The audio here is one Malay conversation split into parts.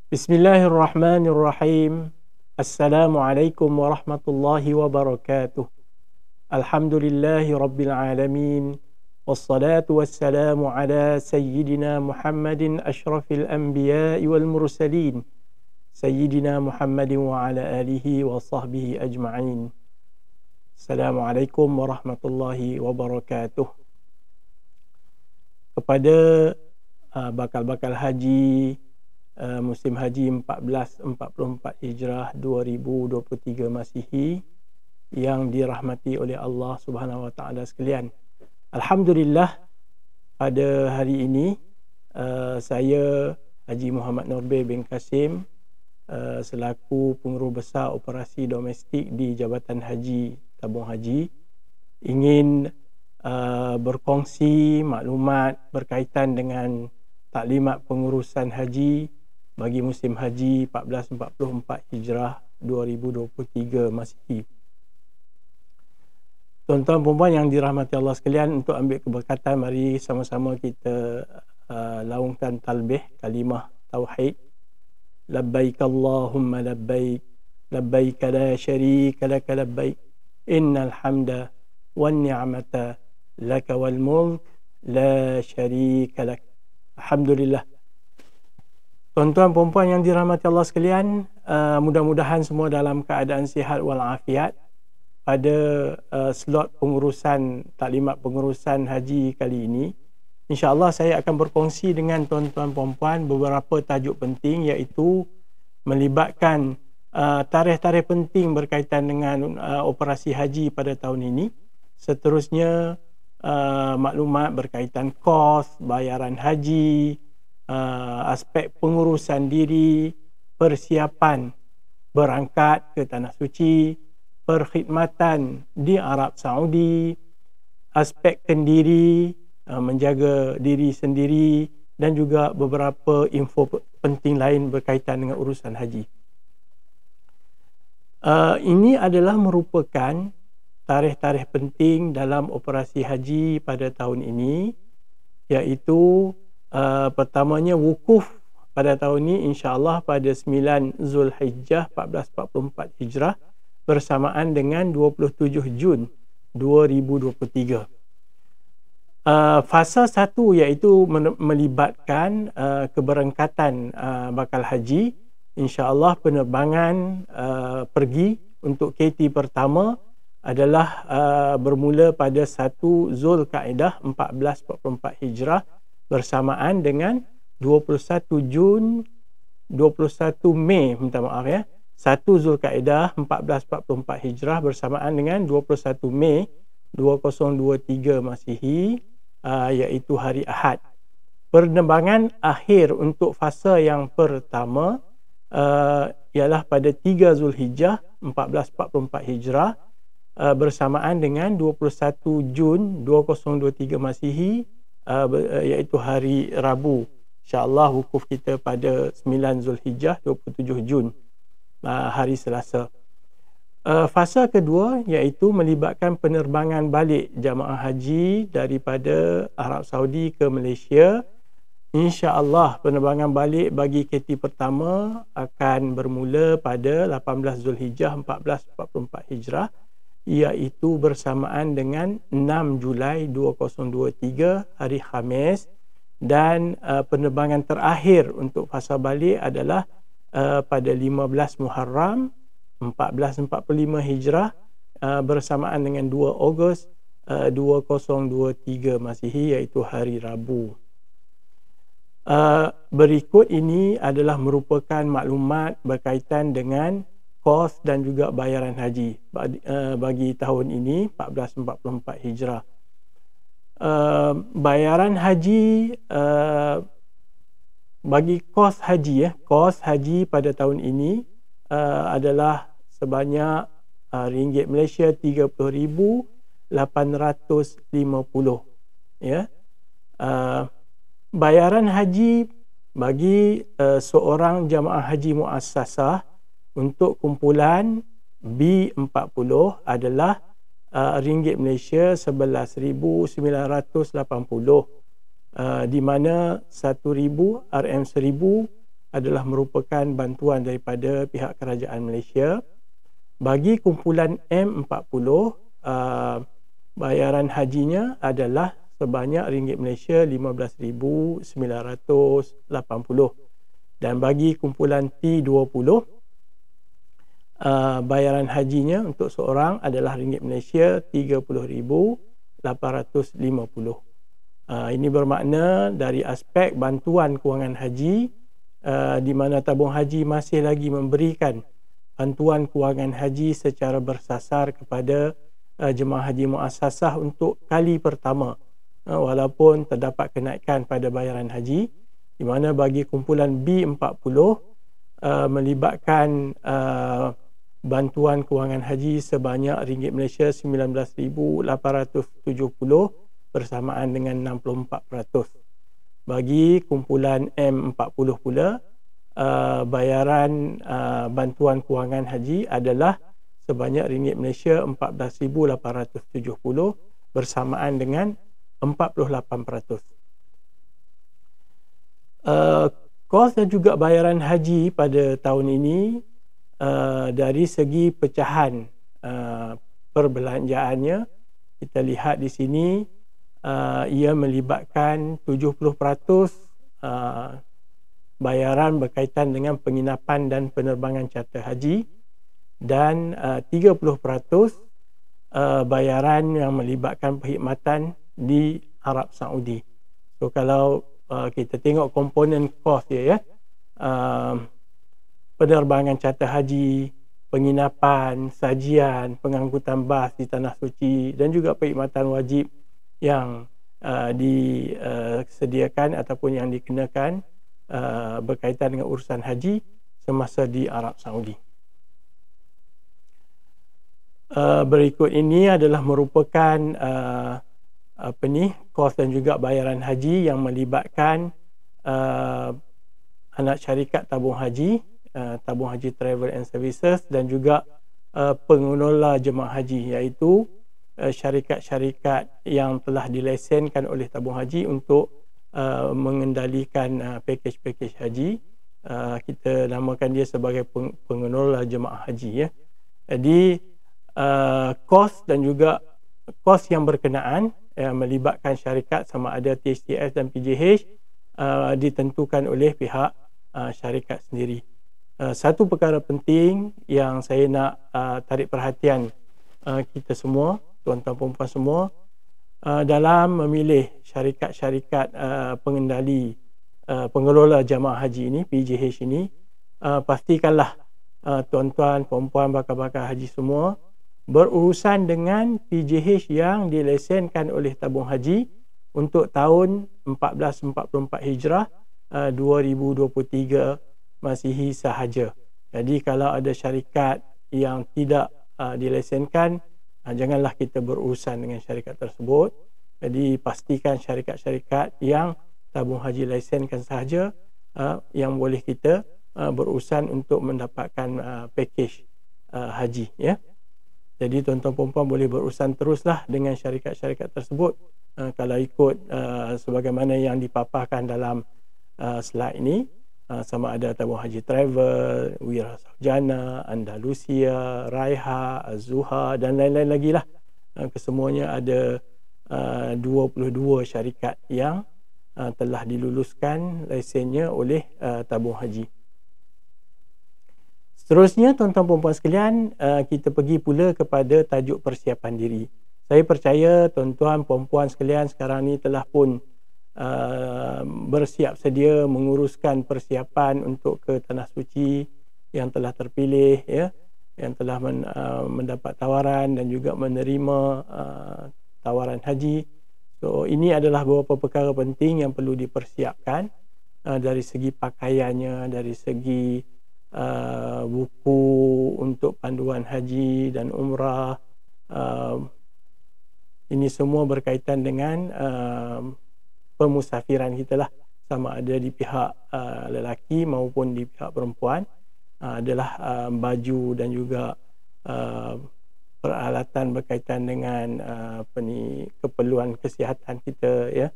Bismillahirrahmanirrahim. Assalamualaikum warahmatullahi wabarakatuh. Alhamdulillahi rabbil alamin. Wassalatu wassalamu ala sayyidina Muhammadin ashrafil anbiya'i wal mursalin. Sayyidina Muhammadin wa ala alihi wa sahbihi ajma'in. Assalamualaikum warahmatullahi wabarakatuh. Kepada bakal-bakal haji musim haji 1444 Hijrah 2023 Masihi yang dirahmati oleh Allah Subhanahu wa taala sekalian. Alhamdulillah, pada hari ini saya Haji Muhammad Norbin bin Kasim selaku pengurus besar operasi domestik di Jabatan Haji Tabung Haji ingin berkongsi maklumat berkaitan dengan taklimat pengurusan haji bagi musim haji 1444 Hijrah 2023 Masihi. Tuan-tuan perempuan yang dirahmati Allah sekalian, untuk ambil keberkatan, mari sama-sama kita laungkan talbih kalimah tauhid. Labbaik Allahumma labbaik, labbaik la syarika laka labbaik, innal hamda wan ni'mata laka wal mulk la syarika lak. Alhamdulillah. Tuan-tuan perempuan yang dirahmati Allah sekalian, mudah-mudahan semua dalam keadaan sihat walafiat. Pada slot pengurusan taklimat pengurusan haji kali ini, insya-Allah saya akan berkongsi dengan tuan-tuan perempuan beberapa tajuk penting, iaitu melibatkan tarikh-tarikh penting berkaitan dengan operasi haji pada tahun ini. Seterusnya maklumat berkaitan kos bayaran haji, aspek pengurusan diri, persiapan berangkat ke Tanah Suci, perkhidmatan di Arab Saudi, aspek kendiri, menjaga diri sendiri, dan juga beberapa info penting lain berkaitan dengan urusan haji. Ini adalah merupakan tarikh-tarikh penting dalam operasi haji pada tahun ini, iaitu pertamanya wukuf pada tahun ini insya-Allah pada 9 Zulhijjah 1444 Hijrah bersamaan dengan 27 Jun 2023. Fasa 1 iaitu melibatkan keberangkatan bakal haji. Insya-Allah penerbangan pergi untuk KT pertama adalah bermula pada 1 Zulkaidah 1444 Hijrah bersamaan dengan 21 Mei, minta maaf 1 Zulkaidah 1444 Hijrah bersamaan dengan 21 Mei 2023 Masihi, iaitu hari Ahad. Penerbangan akhir untuk fasa yang pertama ialah pada 3 Zulhijjah 1444 Hijrah bersamaan dengan 21 Jun 2023 Masihi, iaitu hari Rabu. InsyaAllah wukuf kita pada 9 Zulhijjah 27 Jun, hari Selasa. Fasa kedua iaitu melibatkan penerbangan balik jamaah haji daripada Arab Saudi ke Malaysia. InsyaAllah penerbangan balik bagi KT pertama akan bermula pada 18 Zulhijjah 1444 Hijrah, iaitu bersamaan dengan 6 Julai 2023 hari Khamis, dan penerbangan terakhir untuk fasa balik adalah pada 15 Muharram 1445 Hijrah bersamaan dengan 2 Ogos 2023 Masihi, iaitu hari Rabu. Berikut ini adalah merupakan maklumat berkaitan dengan kos dan juga bayaran haji bagi tahun ini 1444 Hijrah. Bayaran haji bagi kos haji pada tahun ini adalah sebanyak ringgit Malaysia 30,850, ya. Bayaran haji bagi seorang jamaah haji muassasah untuk kumpulan B40 adalah ringgit Malaysia 11,980, di mana 1,000 RM1,000 adalah merupakan bantuan daripada pihak kerajaan Malaysia. Bagi kumpulan M40, bayaran hajinya adalah sebanyak ringgit Malaysia 15,980. Dan bagi kumpulan T20, bayaran hajinya untuk seorang adalah ringgit Malaysia 30,850. Ini bermakna dari aspek bantuan kewangan haji, di mana tabung haji masih lagi memberikan bantuan kewangan haji secara bersasar kepada jemaah haji muassasah untuk kali pertama, walaupun terdapat kenaikan pada bayaran haji, di mana bagi kumpulan B40 melibatkan bantuan kewangan haji sebanyak ringgit Malaysia 19,870 bersamaan dengan 64%. Bagi kumpulan M40 pula, bayaran bantuan kewangan haji adalah sebanyak ringgit Malaysia 14,870 bersamaan dengan 48%. Kos dan juga bayaran haji pada tahun ini dari segi pecahan perbelanjaannya, kita lihat di sini ia melibatkan 70% bayaran berkaitan dengan penginapan dan penerbangan charter haji, dan 30% bayaran yang melibatkan perkhidmatan di Arab Saudi. So kalau kita tengok komponen kos dia, ya, penerbangan charter haji, penginapan, sajian, pengangkutan bas di Tanah Suci, dan juga perkhidmatan wajib yang disediakan ataupun yang dikenakan berkaitan dengan urusan haji semasa di Arab Saudi. Berikut ini adalah merupakan kos dan juga bayaran haji yang melibatkan anak syarikat tabung haji, tabung haji Travel and Services, dan juga pengelola jemaah haji, iaitu syarikat-syarikat yang telah dilesenkan oleh tabung haji untuk mengendalikan pakej-pakej haji. Kita namakan dia sebagai pengelola jemaah haji, ya. Jadi kos dan juga kos yang berkenaan melibatkan syarikat sama ada THTS dan PJH ditentukan oleh pihak syarikat sendiri. Satu perkara penting yang saya nak tarik perhatian kita semua, tuan-tuan perempuan semua, dalam memilih syarikat-syarikat pengendali pengelola jemaah haji ini, PJH ini, pastikanlah tuan-tuan perempuan bakal-bakal haji semua berurusan dengan PJH yang dilesenkan oleh tabung haji untuk tahun 1444 Hijrah 2023 Masihi sahaja. Jadi kalau ada syarikat yang tidak dilesenkan, janganlah kita berurusan dengan syarikat tersebut. Jadi pastikan syarikat-syarikat yang tabung haji lesenkan sahaja yang boleh kita berurusan untuk mendapatkan pakej haji, ya. Jadi tuan-tuan perempuan boleh berurusan teruslah dengan syarikat-syarikat tersebut kalau ikut sebagaimana yang dipaparkan dalam slide ini, sama ada tabung haji Travel, Wira Sarjana, Andalusia, Raiha, Az-Zuha, dan lain-lain lagi lah. Kesemuanya ada 22 syarikat yang telah diluluskan lesennya oleh tabung haji. Seterusnya, tuan-tuan perempuan sekalian, kita pergi pula kepada tajuk persiapan diri. Saya percaya tuan-tuan perempuan sekalian sekarang ni telah pun bersiap sedia menguruskan persiapan untuk ke Tanah Suci yang telah terpilih, ya, yang telah mendapat tawaran dan juga menerima tawaran haji. So ini adalah beberapa perkara penting yang perlu dipersiapkan dari segi pakaiannya, dari segi buku untuk panduan haji dan umrah. Ini semua berkaitan dengan pemusafiran kita lah, sama ada di pihak lelaki maupun di pihak perempuan. Adalah baju dan juga peralatan berkaitan dengan keperluan kesihatan kita, ya.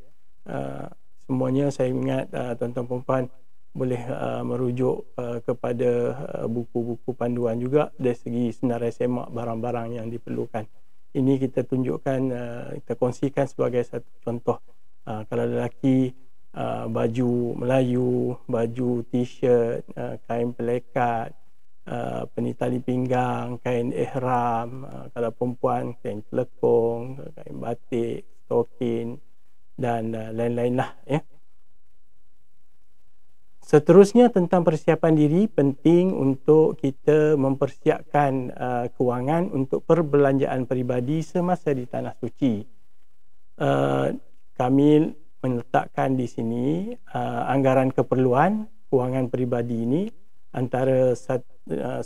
Semuanya saya ingat tuan-tuan perempuan boleh merujuk kepada buku-buku panduan juga dari segi senarai semak barang-barang yang diperlukan. Ini kita tunjukkan, kita kongsikan sebagai satu contoh. Kalau lelaki, baju Melayu, baju t-shirt, kain pelekat, tali pinggang, kain ihram. Kalau perempuan, kain telekung, kain batik, stokin dan lain-lain lah, ya. Seterusnya tentang persiapan diri, penting untuk kita mempersiapkan kewangan untuk perbelanjaan peribadi semasa di Tanah Suci. Kami meletakkan di sini anggaran keperluan kewangan peribadi ini antara 1,000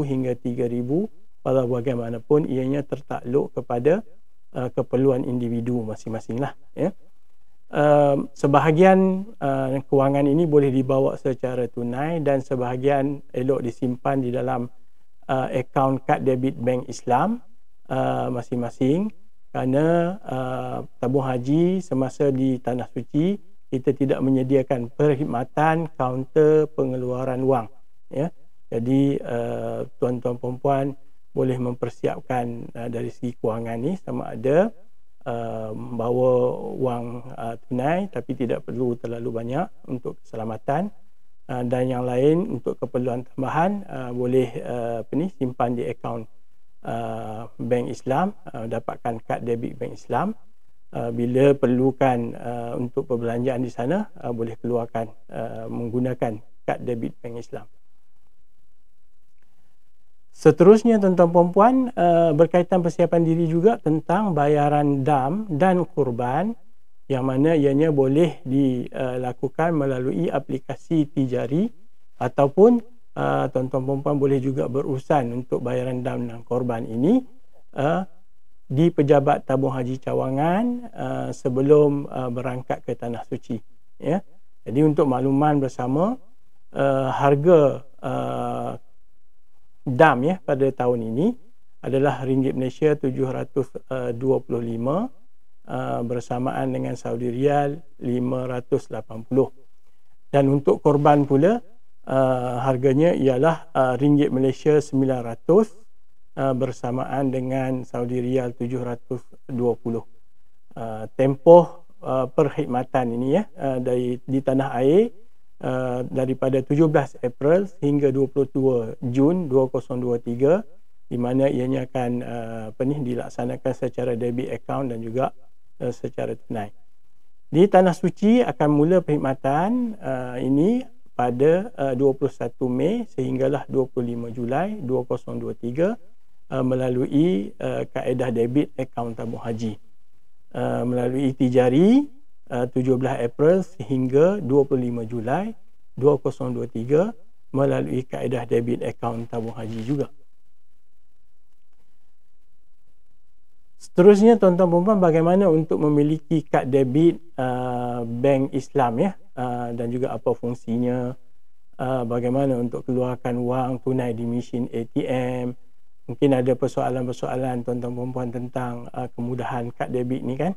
hingga 3,000, walau bagaimanapun ianya tertakluk kepada keperluan individu masing-masing lah, ya. Sebahagian kewangan ini boleh dibawa secara tunai dan sebahagian elok disimpan di dalam akaun kad debit bank Islam masing-masing, kerana tabung haji semasa di Tanah Suci kita tidak menyediakan perkhidmatan kaunter pengeluaran wang, ya. Jadi tuan-tuan perempuan boleh mempersiapkan dari segi kewangan ni, sama ada bawa wang tunai tapi tidak perlu terlalu banyak untuk keselamatan, dan yang lain untuk keperluan tambahan boleh simpan di akaun bank Islam, dapatkan kad debit bank Islam. Bila perlukan untuk perbelanjaan di sana, boleh keluarkan menggunakan kad debit bank Islam. Seterusnya tuan-tuan perempuan, berkaitan persiapan diri juga tentang bayaran dam dan kurban, yang mana ianya boleh dilakukan melalui aplikasi tijari, ataupun tuan-tuan perempuan boleh juga berurusan untuk bayaran dam dan kurban ini di pejabat tabung haji cawangan sebelum berangkat ke Tanah Suci, ya. Jadi untuk makluman bersama, harga dam, ya, pada tahun ini adalah ringgit Malaysia 725 bersamaan dengan Saudi Rial 580. Dan untuk korban pula harganya ialah ringgit Malaysia 900 bersamaan dengan Saudi Rial 720. Tempoh perkhidmatan ini, ya, di tanah air daripada 17 April hingga 22 Jun 2023, di mana ianya akan dilaksanakan secara debit account dan juga secara tunai. Di Tanah Suci akan mula perkhidmatan ini pada 21 Mei sehinggalah 25 Julai 2023 melalui kaedah debit akaun tabung haji, melalui tijari 17 April sehingga 25 Julai 2023 melalui kaedah debit akaun tabung haji juga. Seterusnya tuan-tuan perempuan, bagaimana untuk memiliki kad debit bank Islam, ya, dan juga apa fungsinya, bagaimana untuk keluarkan wang tunai di mesin ATM. Mungkin ada persoalan-persoalan tuan-tuan perempuan tentang kemudahan kad debit ni, kan.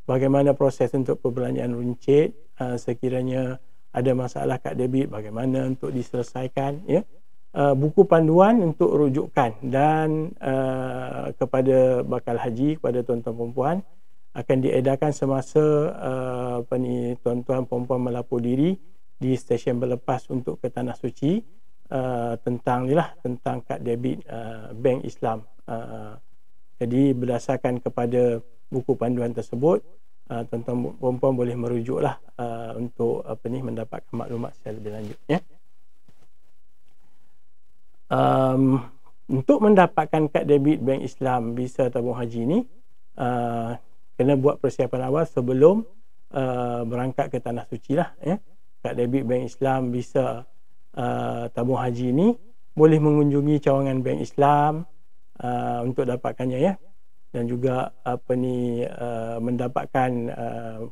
Bagaimana proses untuk perbelanjaan runcit, sekiranya ada masalah kad debit, bagaimana untuk diselesaikan, ya. Buku panduan untuk rujukan dan kepada bakal haji, kepada tuan-tuan perempuan, akan diedarkan semasa tuan-tuan perempuan melapor diri di stesen berlepas untuk ke Tanah Suci, tentang kad debit bank Islam. Jadi berdasarkan kepada buku panduan tersebut, tuan-tuan perempuan boleh merujuklah untuk mendapatkan maklumat secara lebih lanjut, ya. Untuk mendapatkan kad debit bank Islam visa tabung haji ni, kena buat persiapan awal sebelum berangkat ke Tanah Suci lah, ya. Kad debit bank Islam visa tabung haji ni boleh mengunjungi cawangan bank Islam untuk dapatkannya, ya. Dan juga mendapatkan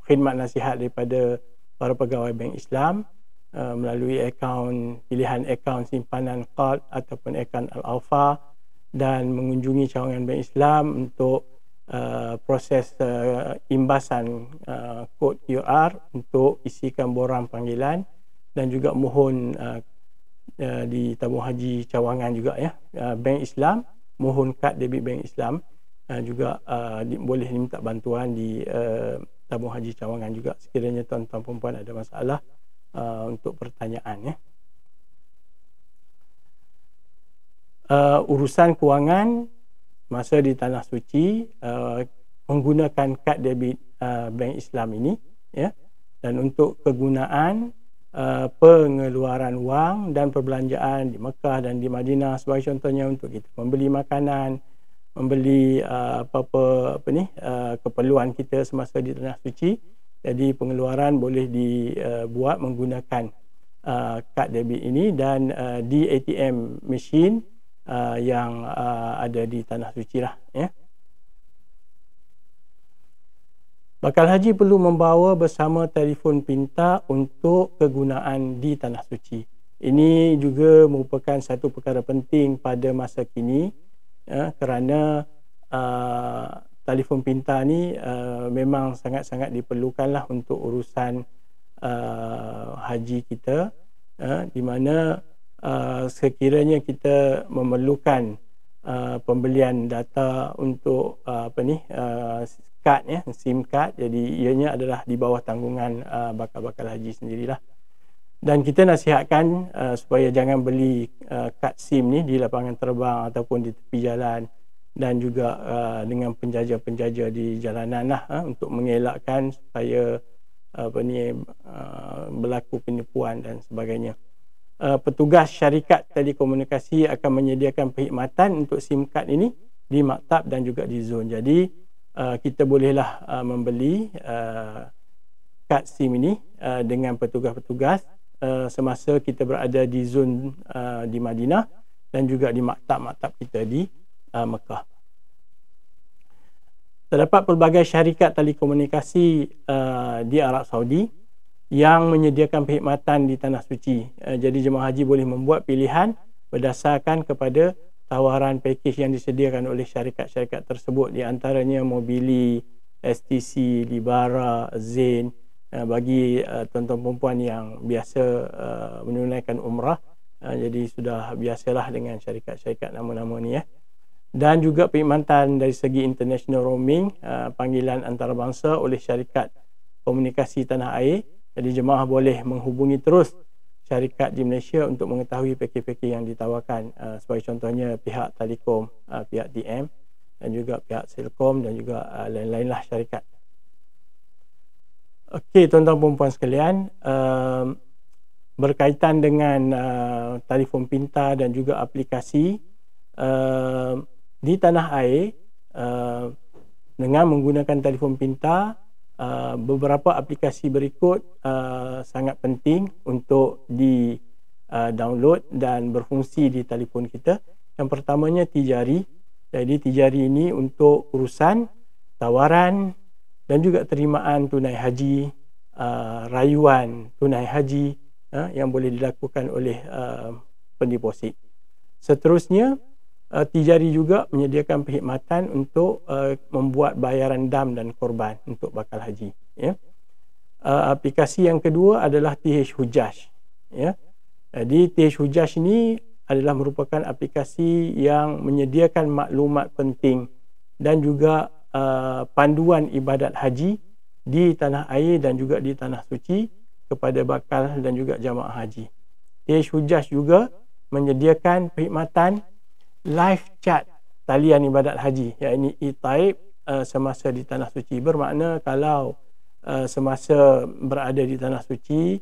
khidmat nasihat daripada para pegawai bank Islam melalui pilihan akaun simpanan Qard ataupun akaun Al-Awfa, dan mengunjungi cawangan bank Islam untuk proses imbasan kod QR untuk isikan borang panggilan dan juga mohon di tabung haji cawangan juga ya, bank Islam, mohon kad debit bank Islam juga boleh diminta bantuan di tabung haji cawangan juga sekiranya tuan-tuan perempuan ada masalah untuk pertanyaan ya. Urusan kewangan masa di tanah suci menggunakan kad debit bank Islam ini ya, dan untuk kegunaan pengeluaran wang dan perbelanjaan di Mekah dan di Madinah sebagai contohnya untuk kita membeli makanan, membeli keperluan kita semasa di tanah suci. Jadi pengeluaran boleh dibuat menggunakan kad debit ini dan di ATM machine yang ada di tanah suci lah ya. Bakal haji perlu membawa bersama telefon pintar untuk kegunaan di tanah suci. Ini juga merupakan satu perkara penting pada masa kini kerana telefon pintar ni memang sangat-sangat diperlukanlah untuk urusan haji kita, di mana sekiranya kita memerlukan pembelian data untuk kad ya, SIM card, jadi ianya adalah di bawah tanggungan bakal haji sendirilah. Dan kita nasihatkan supaya jangan beli kad SIM ni di lapangan terbang ataupun di tepi jalan dan juga dengan penjaja-penjaja di jalanan lah, untuk mengelakkan supaya berlaku penipuan dan sebagainya. Petugas syarikat telekomunikasi akan menyediakan perkhidmatan untuk SIM card ini di maktab dan juga di zon. Jadi kita bolehlah membeli kad SIM ini dengan petugas-petugas semasa kita berada di zon di Madinah dan juga di maktab-maktab kita di Mekah. Terdapat pelbagai syarikat telekomunikasi di Arab Saudi yang menyediakan perkhidmatan di tanah suci. Jadi jemaah haji boleh membuat pilihan berdasarkan kepada tawaran pakej yang disediakan oleh syarikat-syarikat tersebut, di antaranya Mobili, STC, Libara, Zain. Bagi tuan-tuan perempuan yang biasa menunaikan umrah, jadi sudah biasalah dengan syarikat-syarikat nama-nama ni ya. Dan juga perkhidmatan dari segi international roaming, panggilan antarabangsa oleh syarikat komunikasi tanah air. Jadi jemaah boleh menghubungi terus syarikat di Malaysia untuk mengetahui pakej-pakej yang ditawarkan, sebagai contohnya pihak Telekom, pihak TM dan juga pihak Celcom dan juga lain-lainlah syarikat. Okey tuan-tuan perempuan sekalian, berkaitan dengan telefon pintar dan juga aplikasi di tanah air, dengan menggunakan telefon pintar, beberapa aplikasi berikut sangat penting untuk di download dan berfungsi di telefon kita. Yang pertamanya Tijari. Jadi Tijari ini untuk urusan tawaran dan juga terimaan tunai haji, rayuan tunai haji yang boleh dilakukan oleh pendeposit. Seterusnya Tijari juga menyediakan perkhidmatan untuk membuat bayaran dam dan korban untuk bakal haji ya. Aplikasi yang kedua adalah TH Hujjaj ya. Jadi TH Hujjaj ini adalah merupakan aplikasi yang menyediakan maklumat penting dan juga panduan ibadat haji di tanah air dan juga di tanah suci kepada bakal dan juga jamaah haji. TH Hujjaj juga menyediakan perkhidmatan live chat talian ibadat haji, iaitu e-taib semasa di tanah suci. Bermakna kalau semasa berada di tanah suci,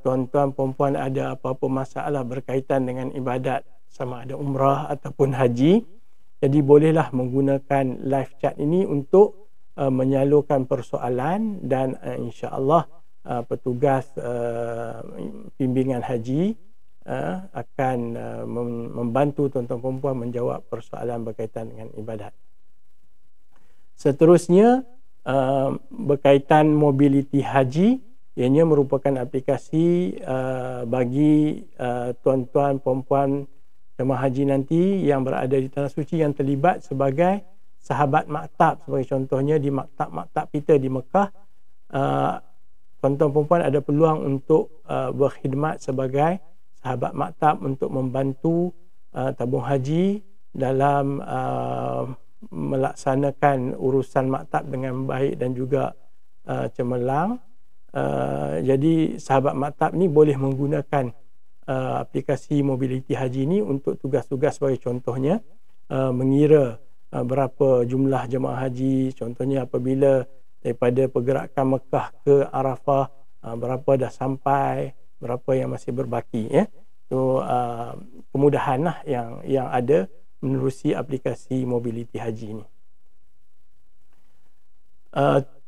tuan-tuan perempuan ada apa-apa masalah berkaitan dengan ibadat sama ada umrah ataupun haji, jadi bolehlah menggunakan live chat ini untuk menyalurkan persoalan dan insya-Allah petugas bimbingan haji akan membantu tuan-tuan perempuan menjawab persoalan berkaitan dengan ibadat. Seterusnya berkaitan mobiliti haji, ianya merupakan aplikasi bagi tuan-tuan perempuan jemaah haji nanti yang berada di tanah suci yang terlibat sebagai sahabat maktab. Sebagai contohnya di maktab-maktab kita di Mekah, tuan-tuan perempuan ada peluang untuk berkhidmat sebagai sahabat maktab untuk membantu tabung haji dalam melaksanakan urusan maktab dengan baik dan juga cemerlang. Jadi sahabat maktab ni boleh menggunakan aplikasi mobiliti haji ni untuk tugas-tugas sebagai contohnya mengira berapa jumlah jemaah haji, contohnya apabila daripada pergerakan Mekah ke Arafah berapa dah sampai, berapa yang masih berbaki, ya. So kemudahan lah yang ada menerusi aplikasi mobiliti haji ni.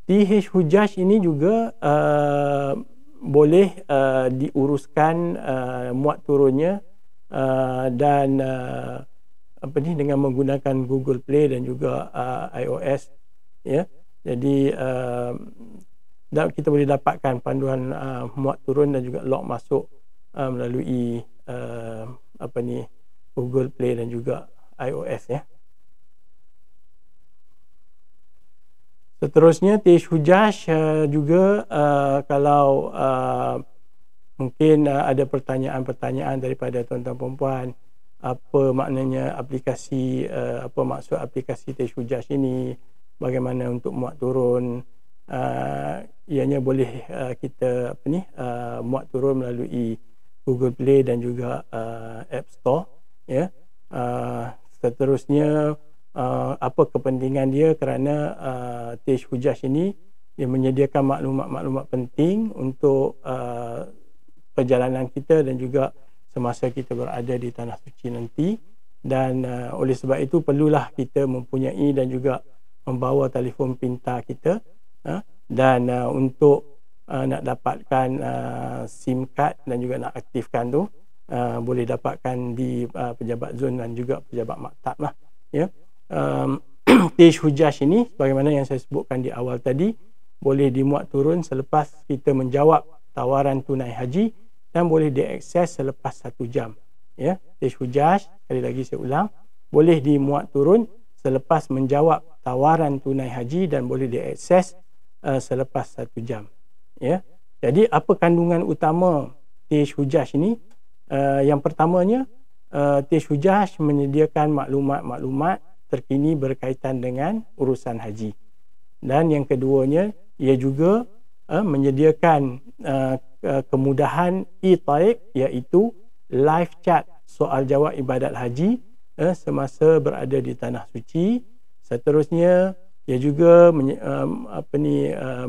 TH Hujaj ini juga boleh diuruskan muat turunnya dan dengan menggunakan Google Play dan juga iOS, ya. Jadi kita boleh dapatkan panduan muat turun dan juga log masuk melalui Google Play dan juga iOS, ya. Seterusnya TH Hujaj juga kalau mungkin ada pertanyaan-pertanyaan daripada tuan-tuan perempuan, apa maknanya aplikasi, apa maksud aplikasi TH Hujaj ini, bagaimana untuk muat turun, ianya boleh kita muat turun melalui Google Play dan juga App Store, ya. Seterusnya apa kepentingan dia, kerana TH Hujaj ini dia menyediakan maklumat-maklumat penting untuk perjalanan kita dan juga semasa kita berada di Tanah Suci nanti, dan oleh sebab itu perlulah kita mempunyai dan juga membawa telefon pintar kita, dan untuk nak dapatkan SIM card dan juga nak aktifkan tu boleh dapatkan di pejabat zon dan juga pejabat maktab lah, ya. TH Hujaj ini bagaimana yang saya sebutkan di awal tadi, boleh dimuat turun selepas kita menjawab tawaran tunai haji dan boleh diakses selepas 1 jam, ya. TH Hujaj, sekali lagi saya ulang, boleh dimuat turun selepas menjawab tawaran tunai haji dan boleh diakses selepas 1 jam, ya. Jadi apa kandungan utama TH Hujaj ini? Yang pertamanya, TH Hujaj menyediakan maklumat-maklumat terkini berkaitan dengan urusan haji, dan yang keduanya ia juga menyediakan kemudahan e-Tariq, iaitu live chat soal jawab ibadat haji semasa berada di Tanah Suci. Seterusnya ia juga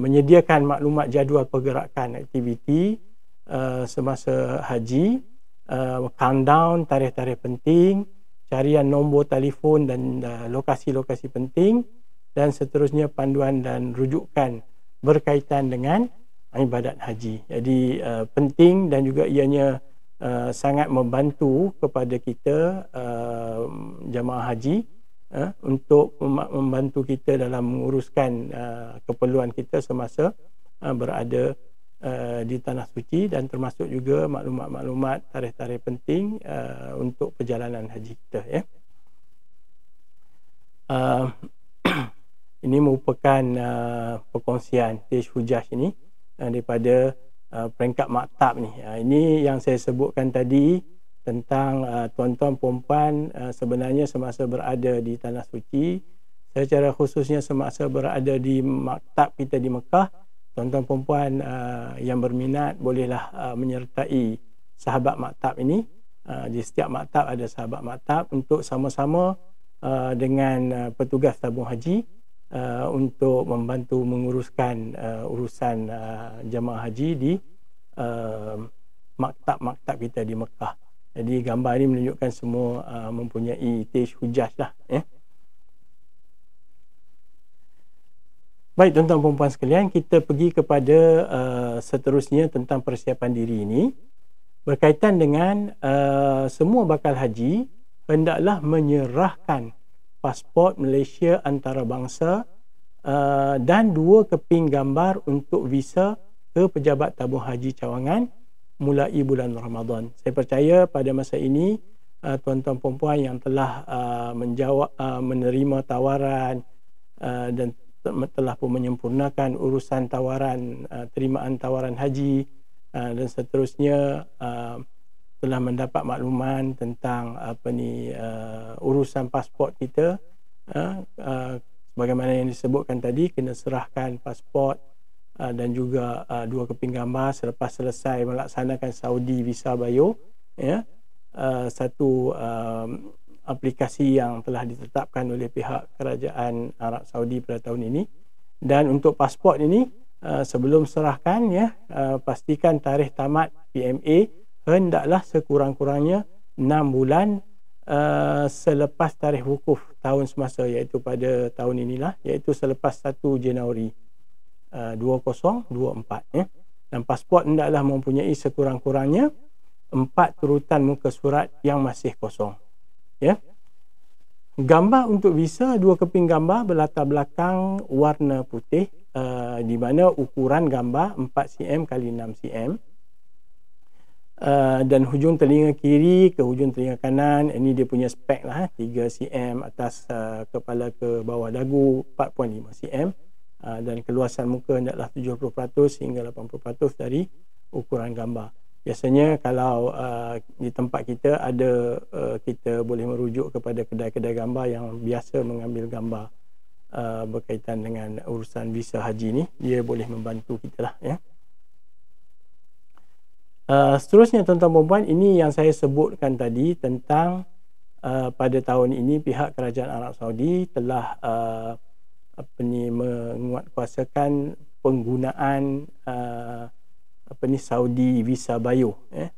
menyediakan maklumat jadual pergerakan aktiviti semasa haji, countdown tarikh-tarikh penting, carian nombor telefon dan lokasi-lokasi penting, dan seterusnya panduan dan rujukan berkaitan dengan ibadat haji. Jadi penting dan juga ianya sangat membantu kepada kita jemaah haji untuk membantu kita dalam menguruskan keperluan kita semasa berada di Tanah Suci, dan termasuk juga maklumat-maklumat tarikh-tarikh penting untuk perjalanan haji kita, ya. Ini merupakan perkongsian TH Hujaj ini daripada peringkat maktab ni. Ini yang saya sebutkan tadi tentang tuan-tuan perempuan sebenarnya semasa berada di Tanah Suci, secara khususnya semasa berada di maktab kita di Mekah, tuan-tuan perempuan yang berminat bolehlah menyertai sahabat maktab ini. Di setiap maktab ada sahabat maktab untuk sama-sama dengan petugas tabung haji untuk membantu menguruskan urusan jemaah haji di maktab-maktab kita di Mekah. Jadi gambar ini menunjukkan semua mempunyai TH Hujaj lah, ya. Baik tuan-tuan perempuan sekalian, kita pergi kepada seterusnya tentang persiapan diri ini. Berkaitan dengan semua bakal haji hendaklah menyerahkan pasport Malaysia antarabangsa dan 2 keping gambar untuk visa ke pejabat tabung haji cawangan mulai bulan Ramadan. Saya percaya pada masa ini tuan-tuan perempuan yang telah menerima tawaran dan telah pun menyempurnakan urusan tawaran terimaan tawaran haji dan seterusnya, telah mendapat makluman tentang urusan pasport kita, sebagaimana yang disebutkan tadi, kena serahkan pasport dan juga 2 keping gambar selepas selesai melaksanakan Saudi Visa Bio, ya. Satu aplikasi yang telah ditetapkan oleh pihak kerajaan Arab Saudi pada tahun ini. Dan untuk pasport ini, sebelum serahkan, ya, pastikan tarikh tamat PMA hendaklah sekurang-kurangnya 6 bulan selepas tarikh wukuf tahun semasa, iaitu pada tahun inilah, iaitu selepas 1 Januari 2024, ya. Dan pasport hendaklah mempunyai sekurang-kurangnya 4 turutan muka surat yang masih kosong, ya. Gambar untuk visa, 2 keping gambar berlatar belakang warna putih, di mana ukuran gambar 4 cm x 6 cm, dan hujung telinga kiri ke hujung telinga kanan, ini dia punya spek lah, 3 cm atas kepala ke bawah dagu, 4.5 cm, dan keluasan muka hendaklah 70% hingga 80% dari ukuran gambar. Biasanya kalau di tempat kita ada, kita boleh merujuk kepada kedai-kedai gambar yang biasa mengambil gambar berkaitan dengan urusan visa haji ni. Dia boleh membantu kita lah, ya. Seterusnya tuan-tuan dan puan, ini yang saya sebutkan tadi tentang pada tahun ini pihak kerajaan Arab Saudi telah menguatkuasakan penggunaan Saudi Visa Bio, ya.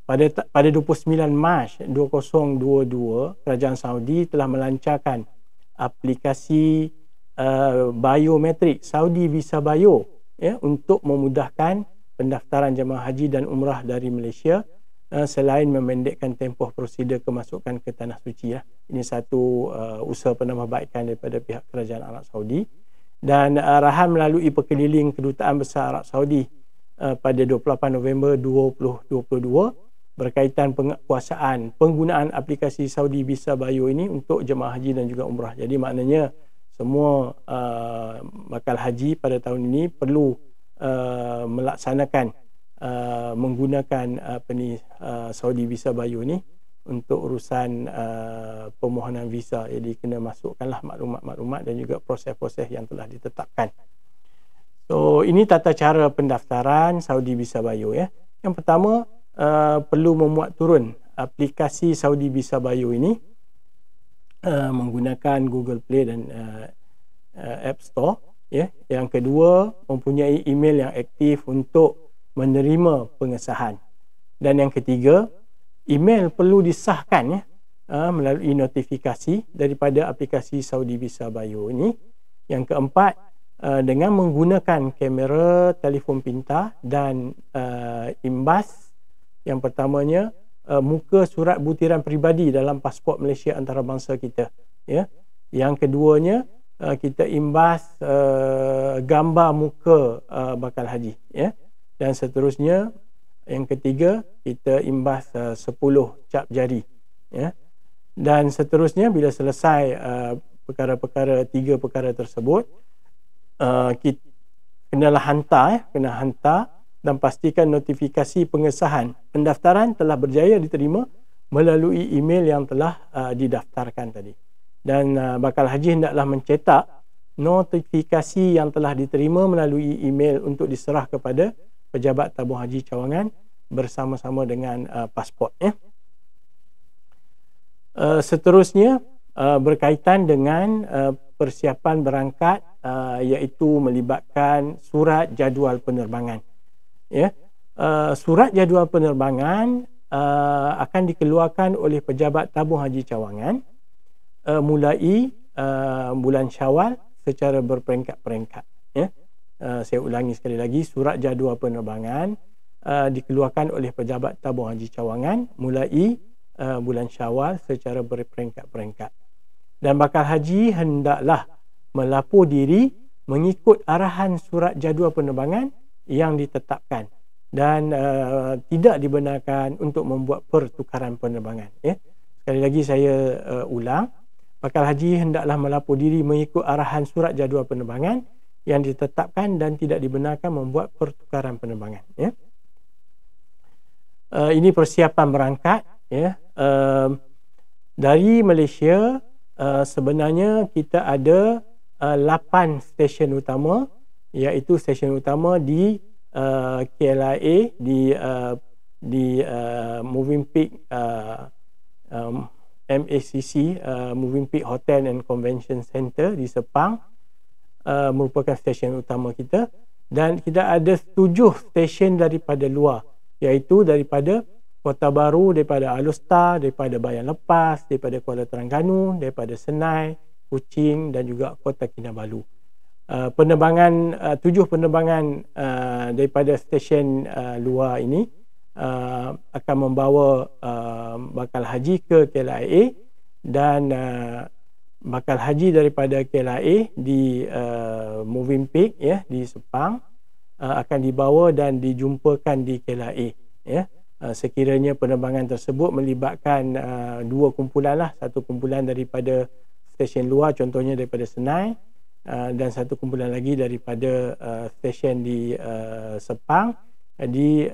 Pada 29 Mac 2022, kerajaan Saudi telah melancarkan aplikasi biometrik Saudi Visa Bio, ya, untuk memudahkan pendaftaran jemaah haji dan umrah dari Malaysia, selain memendekkan tempoh prosedur kemasukan ke Tanah Suci, ya. Ini satu usaha penambahbaikan daripada pihak kerajaan Arab Saudi. Dan arahan melalui perkeliling Kedutaan Besar Arab Saudi pada 28 November 2022 berkaitan penguasaan penggunaan aplikasi Saudi Visa Bio ini untuk jemaah haji dan juga umrah. Jadi maknanya semua bakal haji pada tahun ini perlu melaksanakan menggunakan Saudi Visa Bio ni untuk urusan permohonan visa. Jadi kena masukkanlah maklumat-maklumat dan juga proses-proses yang telah ditetapkan. So ini tata cara pendaftaran Saudi Visa Bio, ya. Yang pertama, perlu memuat turun aplikasi Saudi Visa Bio ini menggunakan Google Play dan App Store, ya. Yang kedua, mempunyai email yang aktif untuk menerima pengesahan. Dan yang ketiga, email perlu disahkan, ya, melalui notifikasi daripada aplikasi Saudi Visa Bio ini. Yang keempat, dengan menggunakan kamera telefon pintar dan imbas. Yang pertamanya, muka surat butiran peribadi dalam pasport Malaysia antarabangsa kita, ya. Yang keduanya, kita imbas gambar muka bakal haji, ya. Dan seterusnya, yang ketiga, kita imbas 10 cap jari, ya. Dan seterusnya, bila selesai perkara-perkara, 3 perkara tersebut, kita kenalah hantar, ya, kena hantar dan pastikan notifikasi pengesahan pendaftaran telah berjaya diterima melalui email yang telah didaftarkan tadi. Dan bakal haji hendaklah mencetak notifikasi yang telah diterima melalui email untuk diserah kepada pejabat tabung haji cawangan bersama-sama dengan pasport, ya. Seterusnya, berkaitan dengan persiapan berangkat, iaitu melibatkan surat jadual penerbangan, ya. Surat jadual penerbangan akan dikeluarkan oleh pejabat tabung haji cawangan mulai bulan Syawal secara berperingkat-peringkat, ya. Saya ulangi sekali lagi, surat jadual penerbangan dikeluarkan oleh pejabat tabung haji cawangan mulai bulan Syawal secara berperingkat-peringkat. Dan bakal haji hendaklah melapor diri mengikut arahan surat jadual penerbangan yang ditetapkan dan tidak dibenarkan untuk membuat pertukaran penerbangan, ya. Sekali lagi saya ulang, bakal haji hendaklah melapor diri mengikut arahan surat jadual penerbangan yang ditetapkan dan tidak dibenarkan membuat pertukaran penerbangan. Ya. Ini persiapan berangkat. Ya. Dari Malaysia sebenarnya kita ada 8 stesen utama, iaitu stesen utama di KLIA di Moving Peak MACC Moving Peak Hotel and Convention Center di Sepang, merupakan stesen utama kita, dan kita ada 7 stesen daripada luar, iaitu daripada Kota Baru, daripada Alor, daripada Bayan Lepas, daripada Kuala Terengganu, daripada Senai, Kuching dan juga Kota Kinabalu. Penerbangan 7 penerbangan daripada stesen luar ini akan membawa bakal haji ke KLIA, dan bakal haji daripada KLIA di Moving Peak, ya, di Sepang akan dibawa dan dijumpakan di KLIA, ya. Sekiranya penerbangan tersebut melibatkan 2 kumpulan lah, satu kumpulan daripada stesen luar, contohnya daripada Senai, dan satu kumpulan lagi daripada stesen di Sepang. Jadi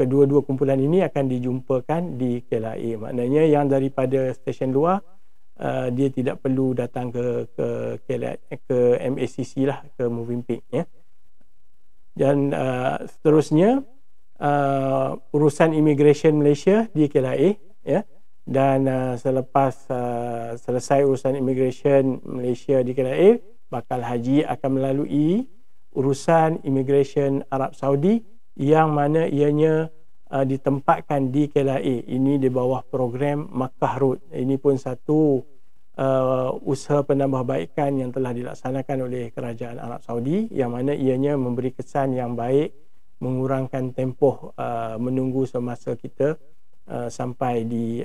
kedua-dua kumpulan ini akan dijumpakan di KLIA. Maknanya yang daripada stesen luar dia tidak perlu datang ke KLIA, ke MACC lah, ke Moving Peak, ya. Dan seterusnya urusan immigration Malaysia di KLIA, ya. Dan selepas selesai urusan immigration Malaysia di KLIA, bakal haji akan melalui urusan immigration Arab Saudi, yang mana ianya ditempatkan di KLIA. Ini di bawah program Makkah Road. Ini pun satu usaha penambahbaikan yang telah dilaksanakan oleh kerajaan Arab Saudi, yang mana ianya memberi kesan yang baik, mengurangkan tempoh menunggu semasa kita sampai di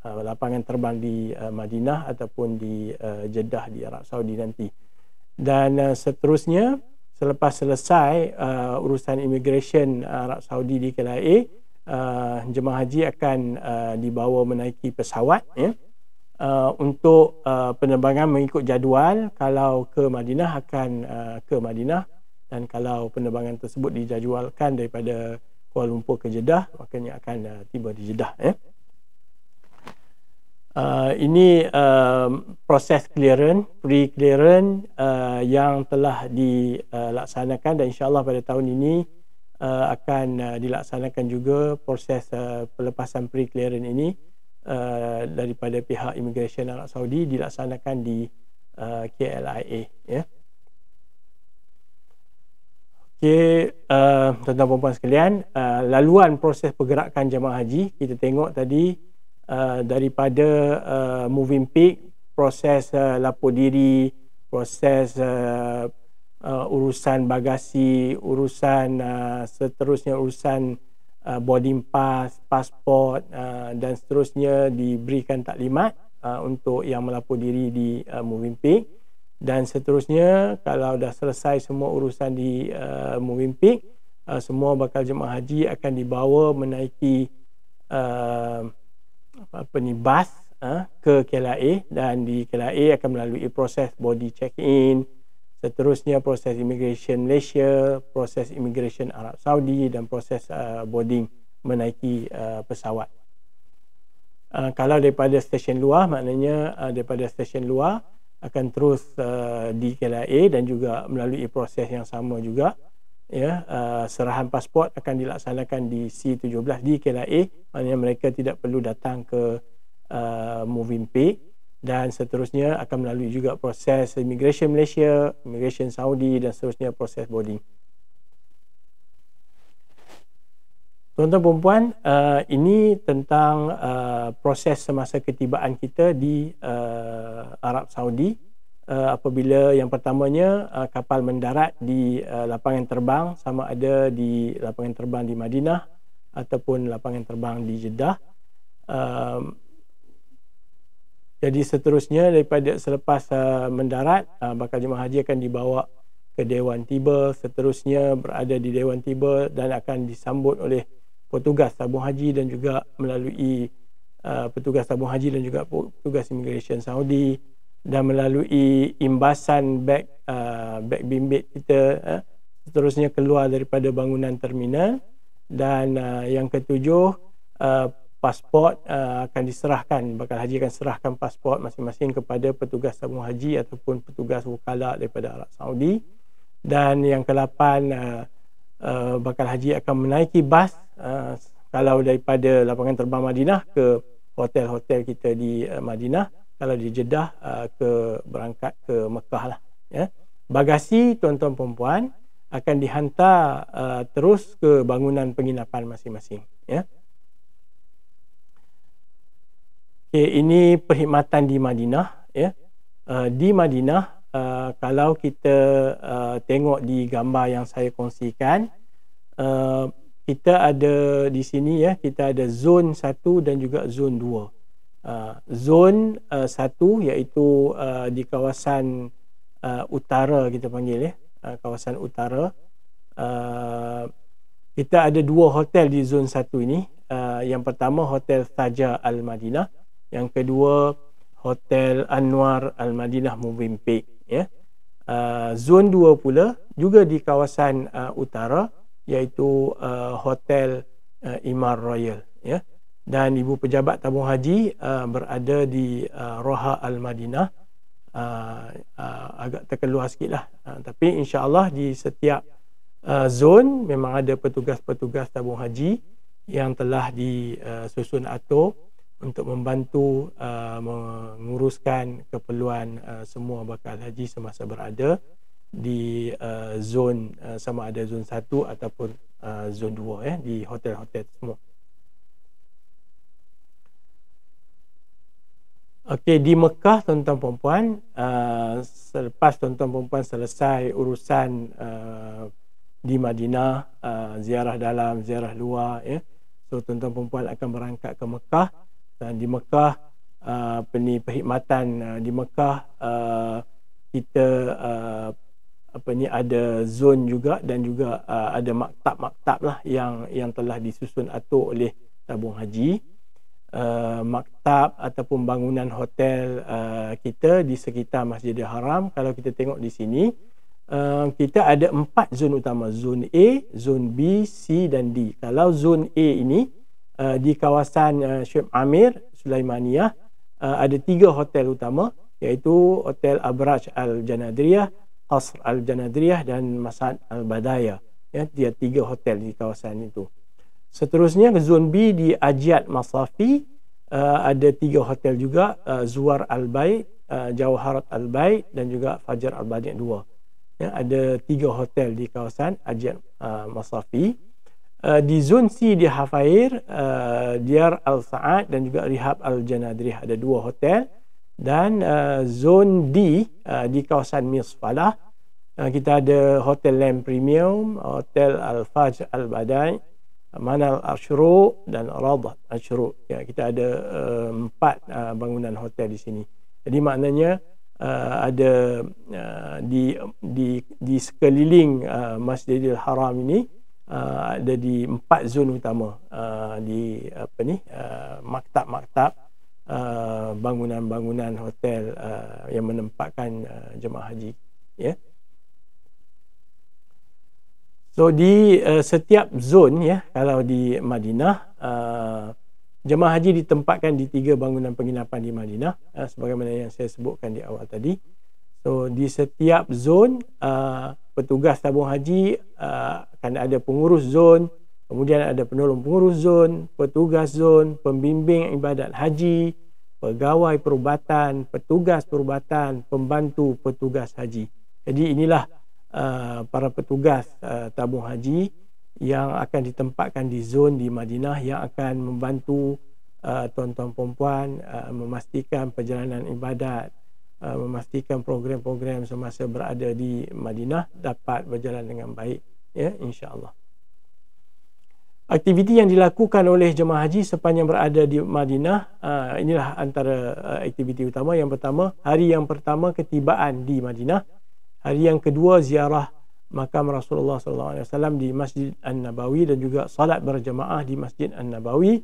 lapangan terbang di Madinah ataupun di Jeddah di Arab Saudi nanti. Dan seterusnya, selepas selesai urusan immigration Arab Saudi di KLIA, jemaah haji akan dibawa menaiki pesawat, ya, untuk penerbangan mengikut jadual. Kalau ke Madinah akan ke Madinah, dan kalau penerbangan tersebut dijadualkan daripada Kuala Lumpur ke Jeddah, makanya akan tiba di Jeddah, ya. Ini proses clearance, pre-clearance yang telah dilaksanakan, dan insyaAllah pada tahun ini akan dilaksanakan juga proses pelepasan pre-clearance ini daripada pihak Immigration Arab Saudi, dilaksanakan di KLIA, ya. Okey, tuan-tuan dan puan sekalian, laluan proses pergerakan jemaah haji kita tengok tadi, daripada Moving Peak, proses lapor diri, proses urusan bagasi, urusan seterusnya urusan boarding pass, pasport, dan seterusnya diberikan taklimat untuk yang melapor diri di Moving Peak. Dan seterusnya, kalau dah selesai semua urusan di Moving Peak, semua bakal jemaah haji akan dibawa menaiki bas ke KLIA, dan di KLIA akan melalui proses body check-in, seterusnya proses immigration Malaysia, proses immigration Arab Saudi, dan proses boarding menaiki pesawat. Kalau daripada stesen luar, maknanya daripada stesen luar akan terus di KLIA dan juga melalui proses yang sama juga, ya. Serahan pasport akan dilaksanakan di C17 di KLIA, maknanya mereka tidak perlu datang ke Moving Peak, dan seterusnya akan melalui juga proses immigration Malaysia, immigration Saudi, dan seterusnya proses boarding. Tuan-tuan dan puan, ini tentang proses semasa ketibaan kita di Arab Saudi. Apabila yang pertamanya kapal mendarat di lapangan terbang, sama ada di lapangan terbang di Madinah ataupun lapangan terbang di Jeddah. Jadi seterusnya, daripada selepas mendarat, bakal jemaah haji akan dibawa ke Dewan Tiba, seterusnya berada di Dewan Tiba dan akan disambut oleh petugas tabung haji, dan juga melalui petugas tabung haji dan juga petugas immigration Saudi, dan melalui imbasan beg bimbit kita, seterusnya keluar daripada bangunan terminal. Dan yang ketujuh, pasport akan diserahkan, bakal haji akan serahkan pasport masing-masing kepada petugas tabung haji ataupun petugas wukala daripada Arab Saudi. Dan yang ke-8, bakal haji akan menaiki bas kalau daripada lapangan terbang Madinah ke hotel-hotel kita di Madinah, kalau di Jeddah berangkat ke Mekah lah, ya. Bagasi tuan-tuan perempuan akan dihantar terus ke bangunan penginapan masing-masing, ya. Okay, ini perkhidmatan di Madinah, ya. Di Madinah, kalau kita tengok di gambar yang saya kongsikan, kita ada di sini, ya, kita ada zon 1 dan juga zon 2. Zon 1 iaitu di kawasan utara, kita panggil, ya, kawasan utara. Kita ada 2 hotel di zon 1 ini. Yang pertama Hotel Saja Al-Madinah, yang kedua Hotel Anwar Al-Madinah Movenpick, ya. Zon 2 pula juga di kawasan utara, iaitu Hotel Imar Royal, ya. Dan ibu pejabat tabung haji berada di Roha Al-Madinah, agak terkeluar sikit lah, tapi insya-Allah di setiap zon memang ada petugas-petugas tabung haji yang telah disusun atur untuk membantu menguruskan keperluan semua bakal haji semasa berada di zon, sama ada zon 1 ataupun zon 2, ya, di hotel-hotel semua. Okey, di Mekah tuan-tuan perempuan, selepas tuan-tuan perempuan selesai urusan di Madinah, ziarah dalam, ziarah luar, ya. So tuan-tuan perempuan akan berangkat ke Mekah, dan di Mekah perkhidmatan di Mekah kita ada zon juga, dan juga ada maktab-maktab lah yang telah disusun atur oleh tabung haji. Maktab ataupun bangunan hotel kita di sekitar Masjidil Haram, kalau kita tengok di sini, kita ada 4 zon utama, zon A, zon B, C dan D. Kalau zon A ini di kawasan Syekh Amir Sulaimaniyah, ada 3 hotel utama, iaitu Hotel Abraj Al-Janadriyah, Qasr Al-Janadriyah dan Masad Al-Badaya, ya. Dia 3 hotel di kawasan itu. Seterusnya ke zon B di Ajiat Masafi, ada 3 hotel juga, Zuwar Al-Bait, Jawharat Al-Bait dan juga Fajar Al-Badi' 2. Ya, ada 3 hotel di kawasan Ajiat Masafi. Di zon C di Hafair, Diyar Al-Sa'ad dan juga Rihab Al-Janadriyah, ada 2 hotel. Dan zon D di kawasan Misfalah, kita ada Hotel Lamp Premium, Hotel Al-Fajr Al-Badai, Manal Ashru dan Radah Ashru. Ya, kita ada 4 bangunan hotel di sini. Jadi maknanya ada di sekeliling Masjidil Haram ini ada di 4 zon utama, di maktab-maktab, bangunan-bangunan hotel yang menempatkan jemaah haji, ya. So di setiap zon, ya, kalau di Madinah, jemaah haji ditempatkan di 3 bangunan penginapan di Madinah, sebagaimana yang saya sebutkan di awal tadi. So di setiap zon, petugas tabung haji akan ada pengurus zon, kemudian ada penolong pengurus zon, petugas zon, pembimbing ibadat haji, pegawai perubatan, petugas perubatan, pembantu petugas haji. Jadi inilah para petugas tabung haji yang akan ditempatkan di zon di Madinah, yang akan membantu tuan-tuan perempuan memastikan perjalanan ibadat, memastikan program-program semasa berada di Madinah dapat berjalan dengan baik, ya, insya-Allah. Aktiviti yang dilakukan oleh jemaah haji sepanjang berada di Madinah, inilah antara aktiviti utama. Yang pertama, hari yang pertama ketibaan di Madinah. Hari yang kedua, ziarah makam Rasulullah SAW di Masjid An-Nabawi dan juga salat berjemaah di Masjid An-Nabawi.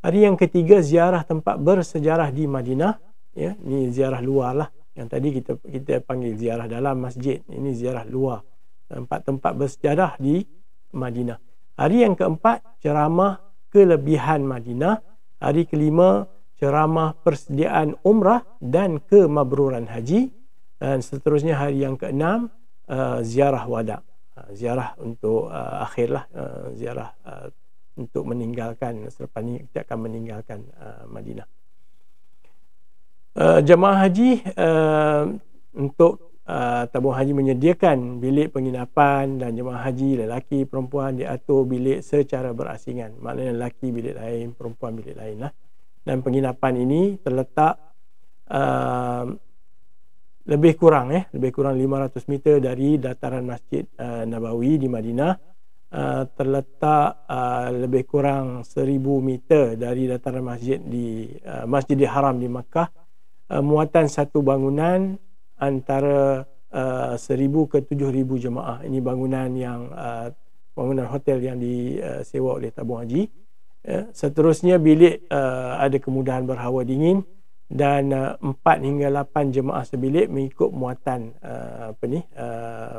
Hari yang ketiga, ziarah tempat bersejarah di Madinah. Ya, ni ziarah luar lah. Yang tadi kita panggil ziarah dalam masjid. Ini ziarah luar. Tempat-tempat bersejarah di Madinah. Hari yang keempat, ceramah kelebihan Madinah. Hari kelima, ceramah persediaan umrah dan kemabruran haji. Dan seterusnya hari yang keenam, ziarah wada. Ziarah untuk akhir lah. Ziarah untuk meninggalkan, selepas ini kita akan meninggalkan Madinah. Jemaah haji untuk tabung haji menyediakan bilik penginapan, dan jemaah haji lelaki perempuan diatur bilik secara berasingan. Maknanya lelaki bilik lain, perempuan bilik lain lah. Dan penginapan ini terletak lebih kurang 500 meter dari dataran Masjid Nabawi di Madinah. Terletak lebih kurang 1000 meter dari dataran masjid di Masjidil Haram di Makkah. Muatan satu bangunan antara 1000 ke 7000 jemaah. Ini bangunan bangunan hotel yang disewa oleh tabung haji. Seterusnya bilik ada kemudahan berhawa dingin, dan 4 hingga 8 jemaah sebilik mengikut muatan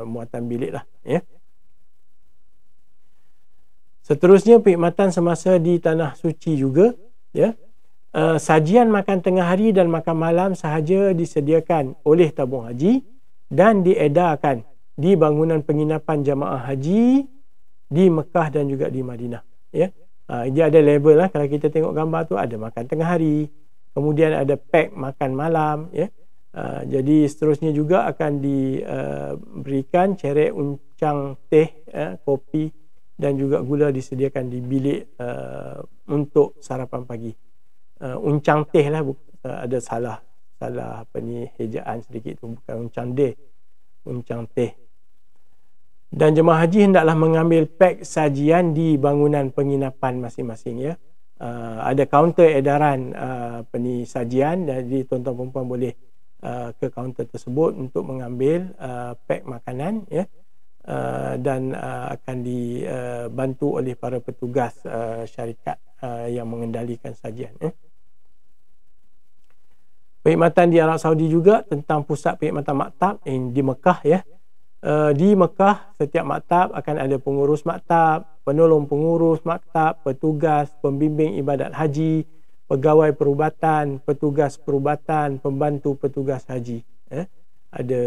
muatan bilik lah, ya. Seterusnya perkhidmatan semasa di tanah suci juga, ya. Sajian makan tengah hari dan makan malam sahaja disediakan oleh tabung haji dan diedarkan di bangunan penginapan jemaah haji di Mekah dan juga di Madinah, ya. Dia ada level lah. Kalau kita tengok gambar tu, ada makan tengah hari, kemudian ada pack makan malam, ya. Jadi seterusnya juga akan diberikan cerek, uncang teh, kopi dan juga gula disediakan di bilik untuk sarapan pagi. Uncang teh lah, ada salah hejaan sedikit tu, bukan uncang teh, uncang teh. Dan jemaah haji hendaklah mengambil pack sajian di bangunan penginapan masing-masing, ya. Ada kaunter edaran sajian, jadi tuan-tuan perempuan boleh ke kaunter tersebut untuk mengambil pack makanan, ya. Dan akan dibantu oleh para petugas syarikat yang mengendalikan sajian, ya. Perkhidmatan di Arab Saudi juga tentang pusat perkhidmatan maktab di Mekah, ya. Di Mekah, setiap maktab akan ada pengurus maktab, penolong pengurus maktab, petugas, pembimbing ibadat haji, pegawai perubatan, petugas perubatan, pembantu petugas haji. Ada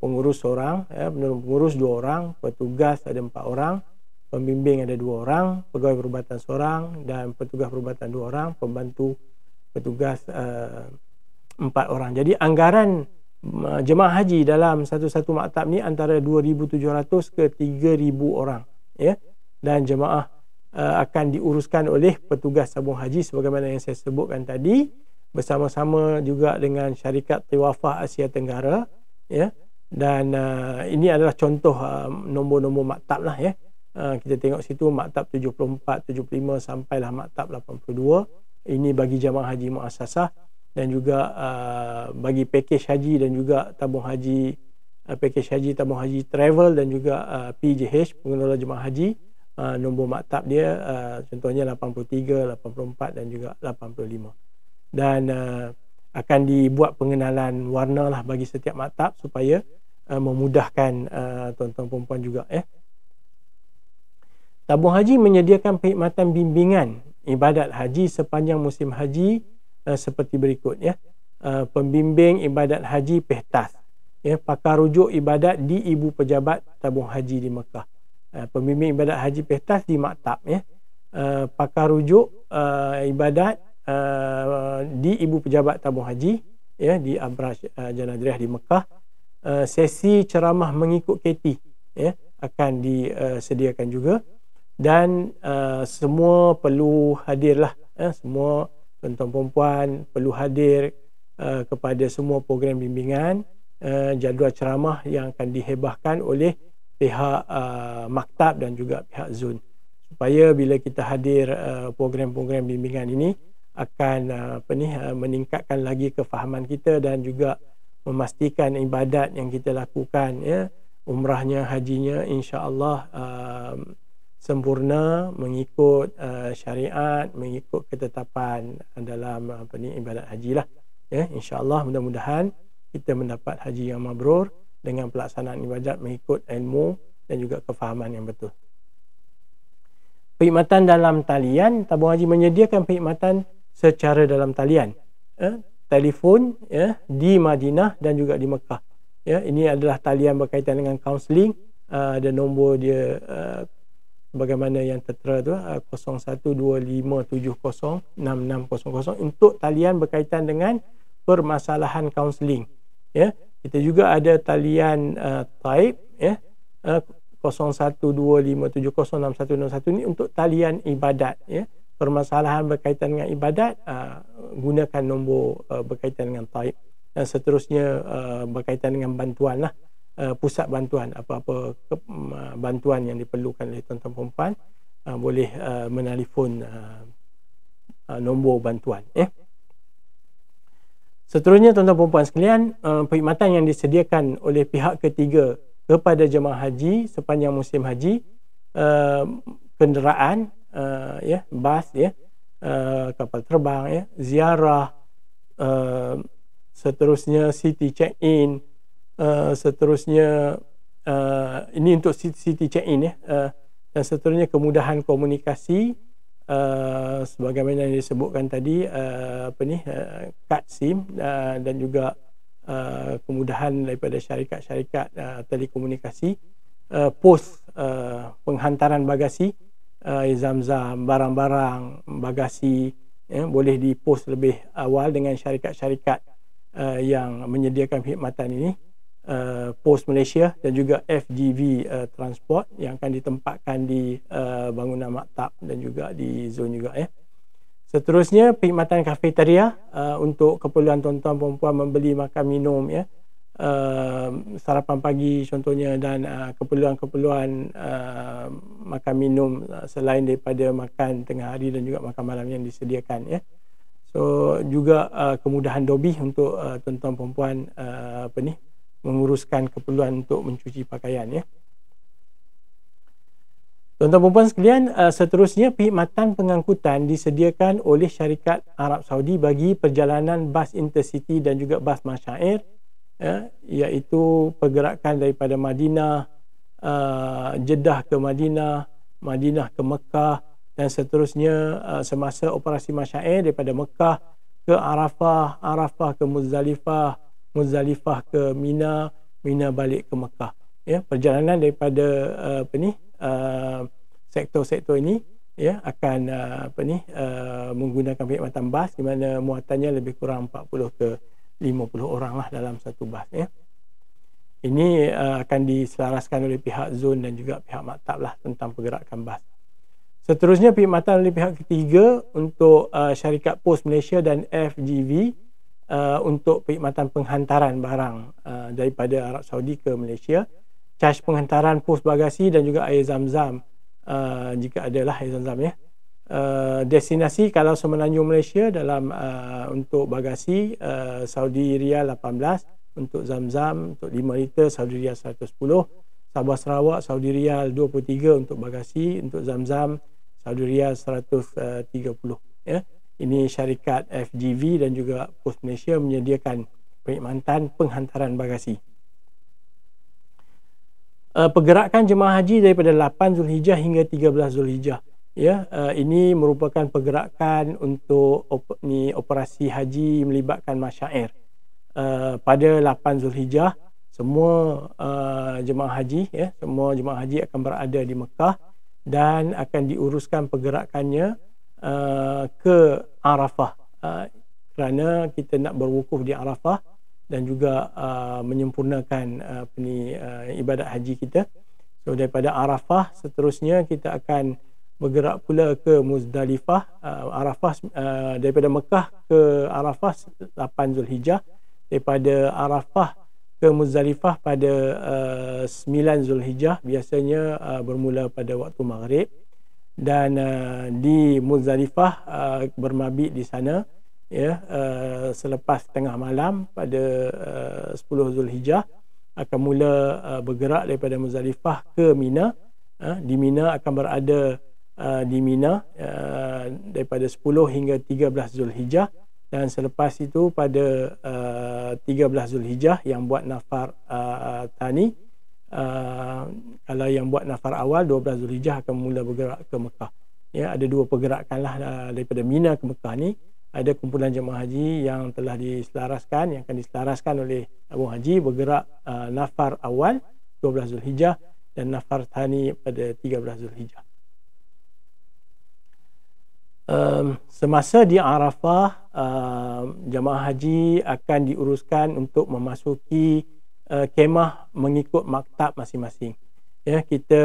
pengurus seorang, penolong pengurus 2 orang, petugas ada 4 orang, pembimbing ada 2 orang, pegawai perubatan seorang, dan petugas perubatan 2 orang, pembantu petugas 4 orang. Jadi anggaran jemaah haji dalam satu-satu maktab ni antara 2,700 ke 3,000 orang, ya. Dan jemaah akan diuruskan oleh petugas tabung haji sebagaimana yang saya sebutkan tadi, bersama-sama juga dengan syarikat Tiwafah Asia Tenggara, ya. Dan ini adalah contoh nombor-nombor maktab lah, ya. Kita tengok situ maktab 74, 75 sampailah maktab 82. Ini bagi jemaah haji muassasah, dan juga bagi pakej haji dan juga tabung haji, pakej haji, tabung haji travel, dan juga PJH, pengelola jemaah haji. Nombor maktab dia contohnya 83, 84 dan juga 85. Dan akan dibuat pengenalan warna lah bagi setiap maktab supaya memudahkan tuan-tuan perempuan juga, ya. Tabung haji menyediakan perkhidmatan bimbingan ibadat haji sepanjang musim haji seperti berikut, ya. Pembimbing ibadat haji Pehtas, ya, pakar rujuk ibadat di Ibu Pejabat Tabung Haji di Mekah. Pembimbing ibadat haji Pehtas di maktab, ya. Pakar rujuk ibadat di Ibu Pejabat Tabung Haji, ya, di Abraj Janadriah di Mekah. Sesi ceramah mengikut KT, ya, akan disediakan juga. Dan semua perlu hadirlah, semua tuan-tuan perempuan perlu hadir kepada semua program bimbingan, jadual ceramah yang akan dihebahkan oleh pihak maktab dan juga pihak zon, supaya bila kita hadir program-program bimbingan ini akan meningkatkan lagi kefahaman kita dan juga memastikan ibadat yang kita lakukan, ya, umrahnya, hajinya, insya-Allah sempurna mengikut syariat, mengikut ketetapan dalam ibadat haji lah. Ya, insya-Allah mudah-mudahan kita mendapat haji yang mabrur dengan pelaksanaan ibadat mengikut ilmu dan juga kefahaman yang betul. Perkhidmatan dalam talian, tabung haji menyediakan perkhidmatan secara dalam talian, telefon, di Madinah dan juga di Mekah. Ya, ini adalah talian berkaitan dengan kaunseling, dan nombor dia bagaimana yang tertera tu, 0125706600 untuk talian berkaitan dengan permasalahan kaunseling. Ya, kita juga ada talian Taib, ya, 0125706161 ni untuk talian ibadat, ya. Permasalahan berkaitan dengan ibadat, gunakan nombor berkaitan dengan Taib. Dan seterusnya berkaitan dengan bantuan lah, pusat bantuan, apa-apa bantuan yang diperlukan oleh tuan-tuan perempuan, boleh menelefon nombor bantuan. Seterusnya tuan-tuan perempuan sekalian, perkhidmatan yang disediakan oleh pihak ketiga kepada jemaah haji sepanjang musim haji, kenderaan, bas, kapal terbang, ziarah, seterusnya city check-in, seterusnya ini untuk city check-in, dan seterusnya kemudahan komunikasi, sebagaimana yang disebutkan tadi, kad SIM, dan juga kemudahan daripada syarikat-syarikat telekomunikasi, pos penghantaran bagasi, Zamzam, barang-barang bagasi, boleh dipos lebih awal dengan syarikat-syarikat yang menyediakan perkhidmatan ini, Pos Malaysia dan juga FGV Transport yang akan ditempatkan di bangunan maktab dan juga di zon juga. Seterusnya perkhidmatan kafeteria, untuk keperluan tuan-tuan perempuan membeli makan minum, sarapan pagi contohnya, dan keperluan-keperluan makan minum selain daripada makan tengah hari dan juga makan malam yang disediakan. So juga kemudahan dobi untuk tuan-tuan perempuan menguruskan keperluan untuk mencuci pakaian. Tuan-tuan perempuan sekalian, seterusnya perkhidmatan pengangkutan disediakan oleh syarikat Arab Saudi bagi perjalanan bas intercity dan juga bas masyair, iaitu pergerakan daripada Madinah, Jeddah ke Madinah, Madinah ke Mekah, dan seterusnya semasa operasi masyair daripada Mekah ke Arafah, Arafah ke Muzdalifah, Muzdalifah ke Mina, Mina balik ke Mekah. Perjalanan daripada sektor-sektor ini akan menggunakan perkhidmatan bas di mana muatannya lebih kurang 40 ke 50 orang lah dalam satu bas. Ini akan diselaraskan oleh pihak zon dan juga pihak maktab lah tentang pergerakan bas. Seterusnya perkhidmatan oleh pihak ketiga untuk syarikat Pos Malaysia dan FGV untuk perkhidmatan penghantaran barang daripada Arab Saudi ke Malaysia, caj penghantaran pos bagasi dan juga air zam-zam, jika adalah air zam-zam, destinasi kalau Semenanjung Malaysia dalam untuk bagasi, Saudi Riyal 18, untuk zam-zam untuk 5 liter Saudi Riyal 110, Sabah Sarawak Saudi Riyal 23 untuk bagasi, untuk zam-zam Saudi Riyal 130. Ini syarikat FGV dan juga Pos Malaysia menyediakan perkhidmatan penghantaran bagasi. Pergerakan jemaah haji daripada 8 Zulhijjah hingga 13 Zulhijjah. Ini merupakan pergerakan untuk operasi haji melibatkan masyair. Pada 8 Zulhijjah, semua jemaah haji, semua jemaah haji akan berada di Mekah dan akan diuruskan pergerakannya ke Arafah, kerana kita nak berwukuf di Arafah dan juga menyempurnakan ibadat haji kita. So daripada Arafah seterusnya kita akan bergerak pula ke Muzdalifah. Arafah daripada Mekah ke Arafah 8 Zulhijjah, daripada Arafah ke Muzdalifah pada 9 Zulhijjah, biasanya bermula pada waktu maghrib, dan di Muzdalifah bermabit di sana selepas tengah malam pada 10 Zulhijjah, akan mula bergerak daripada Muzdalifah ke Mina di Mina akan berada di Mina daripada 10 hingga 13 Zulhijjah, dan selepas itu pada 13 Zulhijjah yang buat nafar tani, kalau yang buat nafar awal 12 Zulhijjah akan mula bergerak ke Mekah. Ya, ada dua pergerakan lah daripada Mina ke Mekah ni. Ada kumpulan jemaah haji yang telah diselaraskan, yang akan diselaraskan oleh Abu Haji, bergerak nafar awal 12 Zulhijjah dan nafar tani pada 13 Zulhijjah. Semasa di Arafah, jemaah haji akan diuruskan untuk memasuki kemah mengikut maktab masing-masing. Ya, kita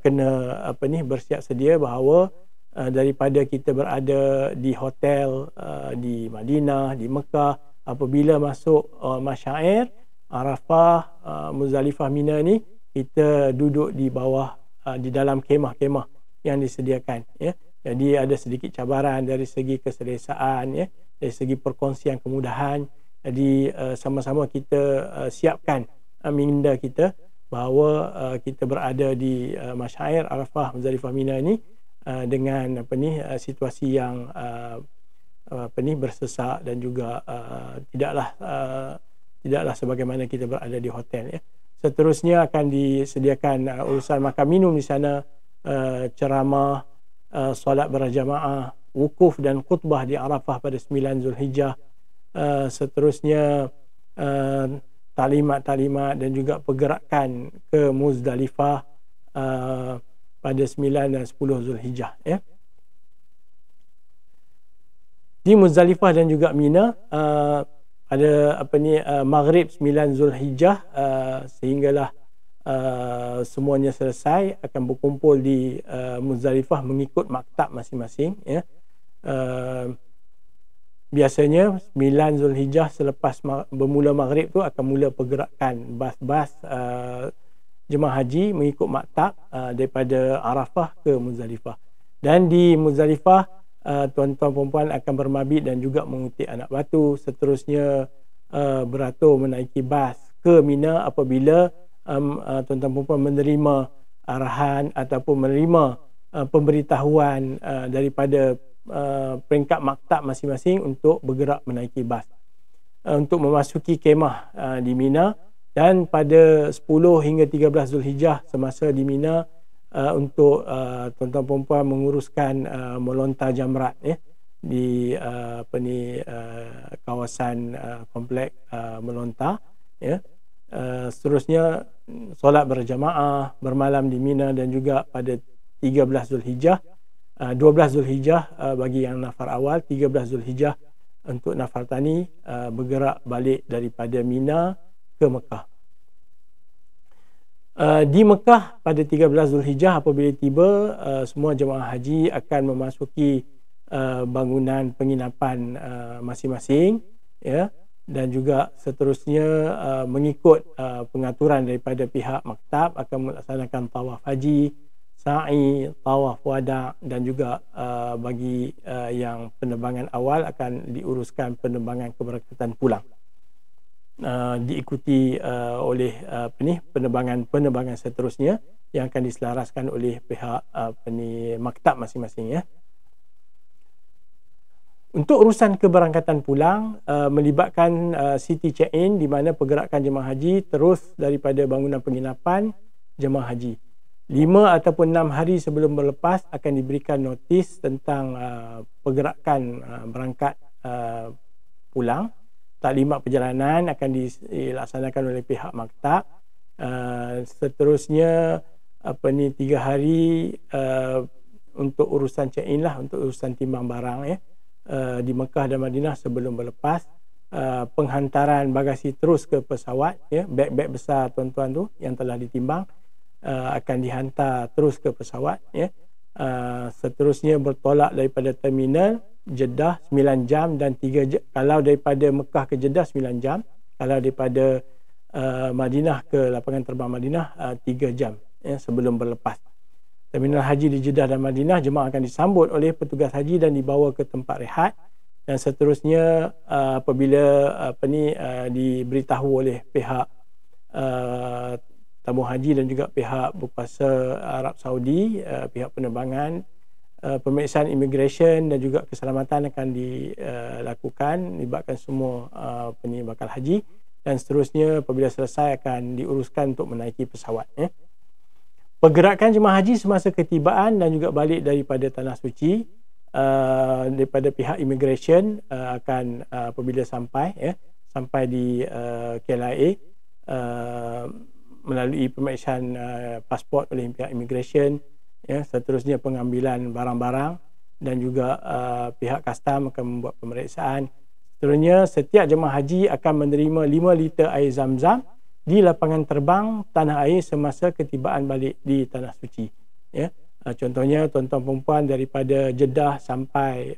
kena bersiap sedia bahawa daripada kita berada di hotel di Madinah, di Mekah, apabila masuk Masyair, Arafah, Muzdalifah, Mina ni, kita duduk di bawah di dalam kemah-kemah yang disediakan. Ya. Jadi ada sedikit cabaran dari segi keselesaan, ya, dari segi perkongsian kemudahan. Jadi sama-sama kita siapkan minda kita bahawa kita berada di Masyair, Arafah, Muzdalifah, Mina ni dengan situasi yang bersesak dan juga tidaklah sebagaimana kita berada di hotel, ya. Seterusnya akan disediakan urusan makan minum di sana, ceramah, solat berjamaah, wukuf dan khutbah di Arafah pada 9 Zulhijjah. Seterusnya taklimat-taklimat dan juga pergerakan ke Muzdalifah pada 9 dan 10 Zulhijjah, ya. Di Muzdalifah dan juga Mina ada Maghrib 9 Zulhijjah sehinggalah semuanya selesai, akan berkumpul di Muzdalifah mengikut maktab masing-masing, ya. Biasanya 9 Zulhijjah selepas bermula Maghrib tu akan mula pergerakan bas-bas jemaah haji mengikut maktab daripada Arafah ke Muzdalifah. Dan di Muzdalifah tuan-tuan perempuan akan bermabit dan juga mengutip anak batu. Seterusnya beratur menaiki bas ke Mina apabila tuan-tuan perempuan menerima arahan ataupun menerima pemberitahuan daripada peringkat maktab masing-masing untuk bergerak menaiki bas untuk memasuki kemah di Mina. Dan pada 10 hingga 13 Zulhijjah semasa di Mina untuk tuan-tuan perempuan menguruskan melontar jamrat, ya, di kawasan komplek melontar, ya. Seterusnya solat berjamaah bermalam di Mina dan juga pada 13 Zulhijjah, 12 Zulhijjah bagi yang nafar awal, 13 Zulhijjah untuk nafar tani, bergerak balik daripada Mina ke Mekah. Di Mekah pada 13 Zulhijjah apabila tiba, semua jemaah haji akan memasuki bangunan penginapan masing-masing, ya, dan juga seterusnya mengikut pengaturan daripada pihak maktab akan melaksanakan tawaf haji, sa'i, tawaf wada, dan juga bagi yang penerbangan awal akan diuruskan penerbangan keberangkatan pulang, diikuti oleh penerbangan seterusnya yang akan diselaraskan oleh pihak maktab masing-masing, ya. Untuk urusan keberangkatan pulang melibatkan city check-in, di mana pergerakan jemaah haji terus daripada bangunan penginapan jemaah haji. 5 ataupun 6 hari sebelum berlepas akan diberikan notis tentang pergerakan berangkat pulang. Taklimat perjalanan akan dilaksanakan oleh pihak maktab. Seterusnya 3 hari untuk urusan check-in lah, untuk urusan timbang barang, ya, di Mekah dan Madinah sebelum berlepas. Penghantaran bagasi terus ke pesawat, ya, beg-beg besar tuan-tuan tu yang telah ditimbang akan dihantar terus ke pesawat, ya. Seterusnya bertolak daripada terminal Jeddah 9 jam dan 3 jam. Kalau daripada Mekah ke Jeddah 9 jam, kalau daripada Madinah ke lapangan terbang Madinah 3 jam, ya, sebelum berlepas. Terminal haji di Jeddah dan Madinah, jemaah akan disambut oleh petugas haji dan dibawa ke tempat rehat. Dan seterusnya apabila diberitahu oleh pihak tabung haji dan juga pihak berkuasa Arab Saudi, pihak penerbangan, pemeriksaan immigration dan juga keselamatan akan dilakukan, libatkan semua bakal haji, dan seterusnya apabila selesai akan diuruskan untuk menaiki pesawat. Pergerakan jemaah haji semasa ketibaan dan juga balik daripada Tanah Suci, daripada pihak immigration akan apabila sampai di KLIA, melalui pemeriksaan pasport oleh pihak immigration, seterusnya pengambilan barang-barang dan juga pihak custom akan membuat pemeriksaan. Seterusnya setiap jemaah haji akan menerima 5 liter air zam-zam di lapangan terbang tanah air semasa ketibaan balik di Tanah Suci. Contohnya tuan-tuan perempuan daripada Jeddah sampai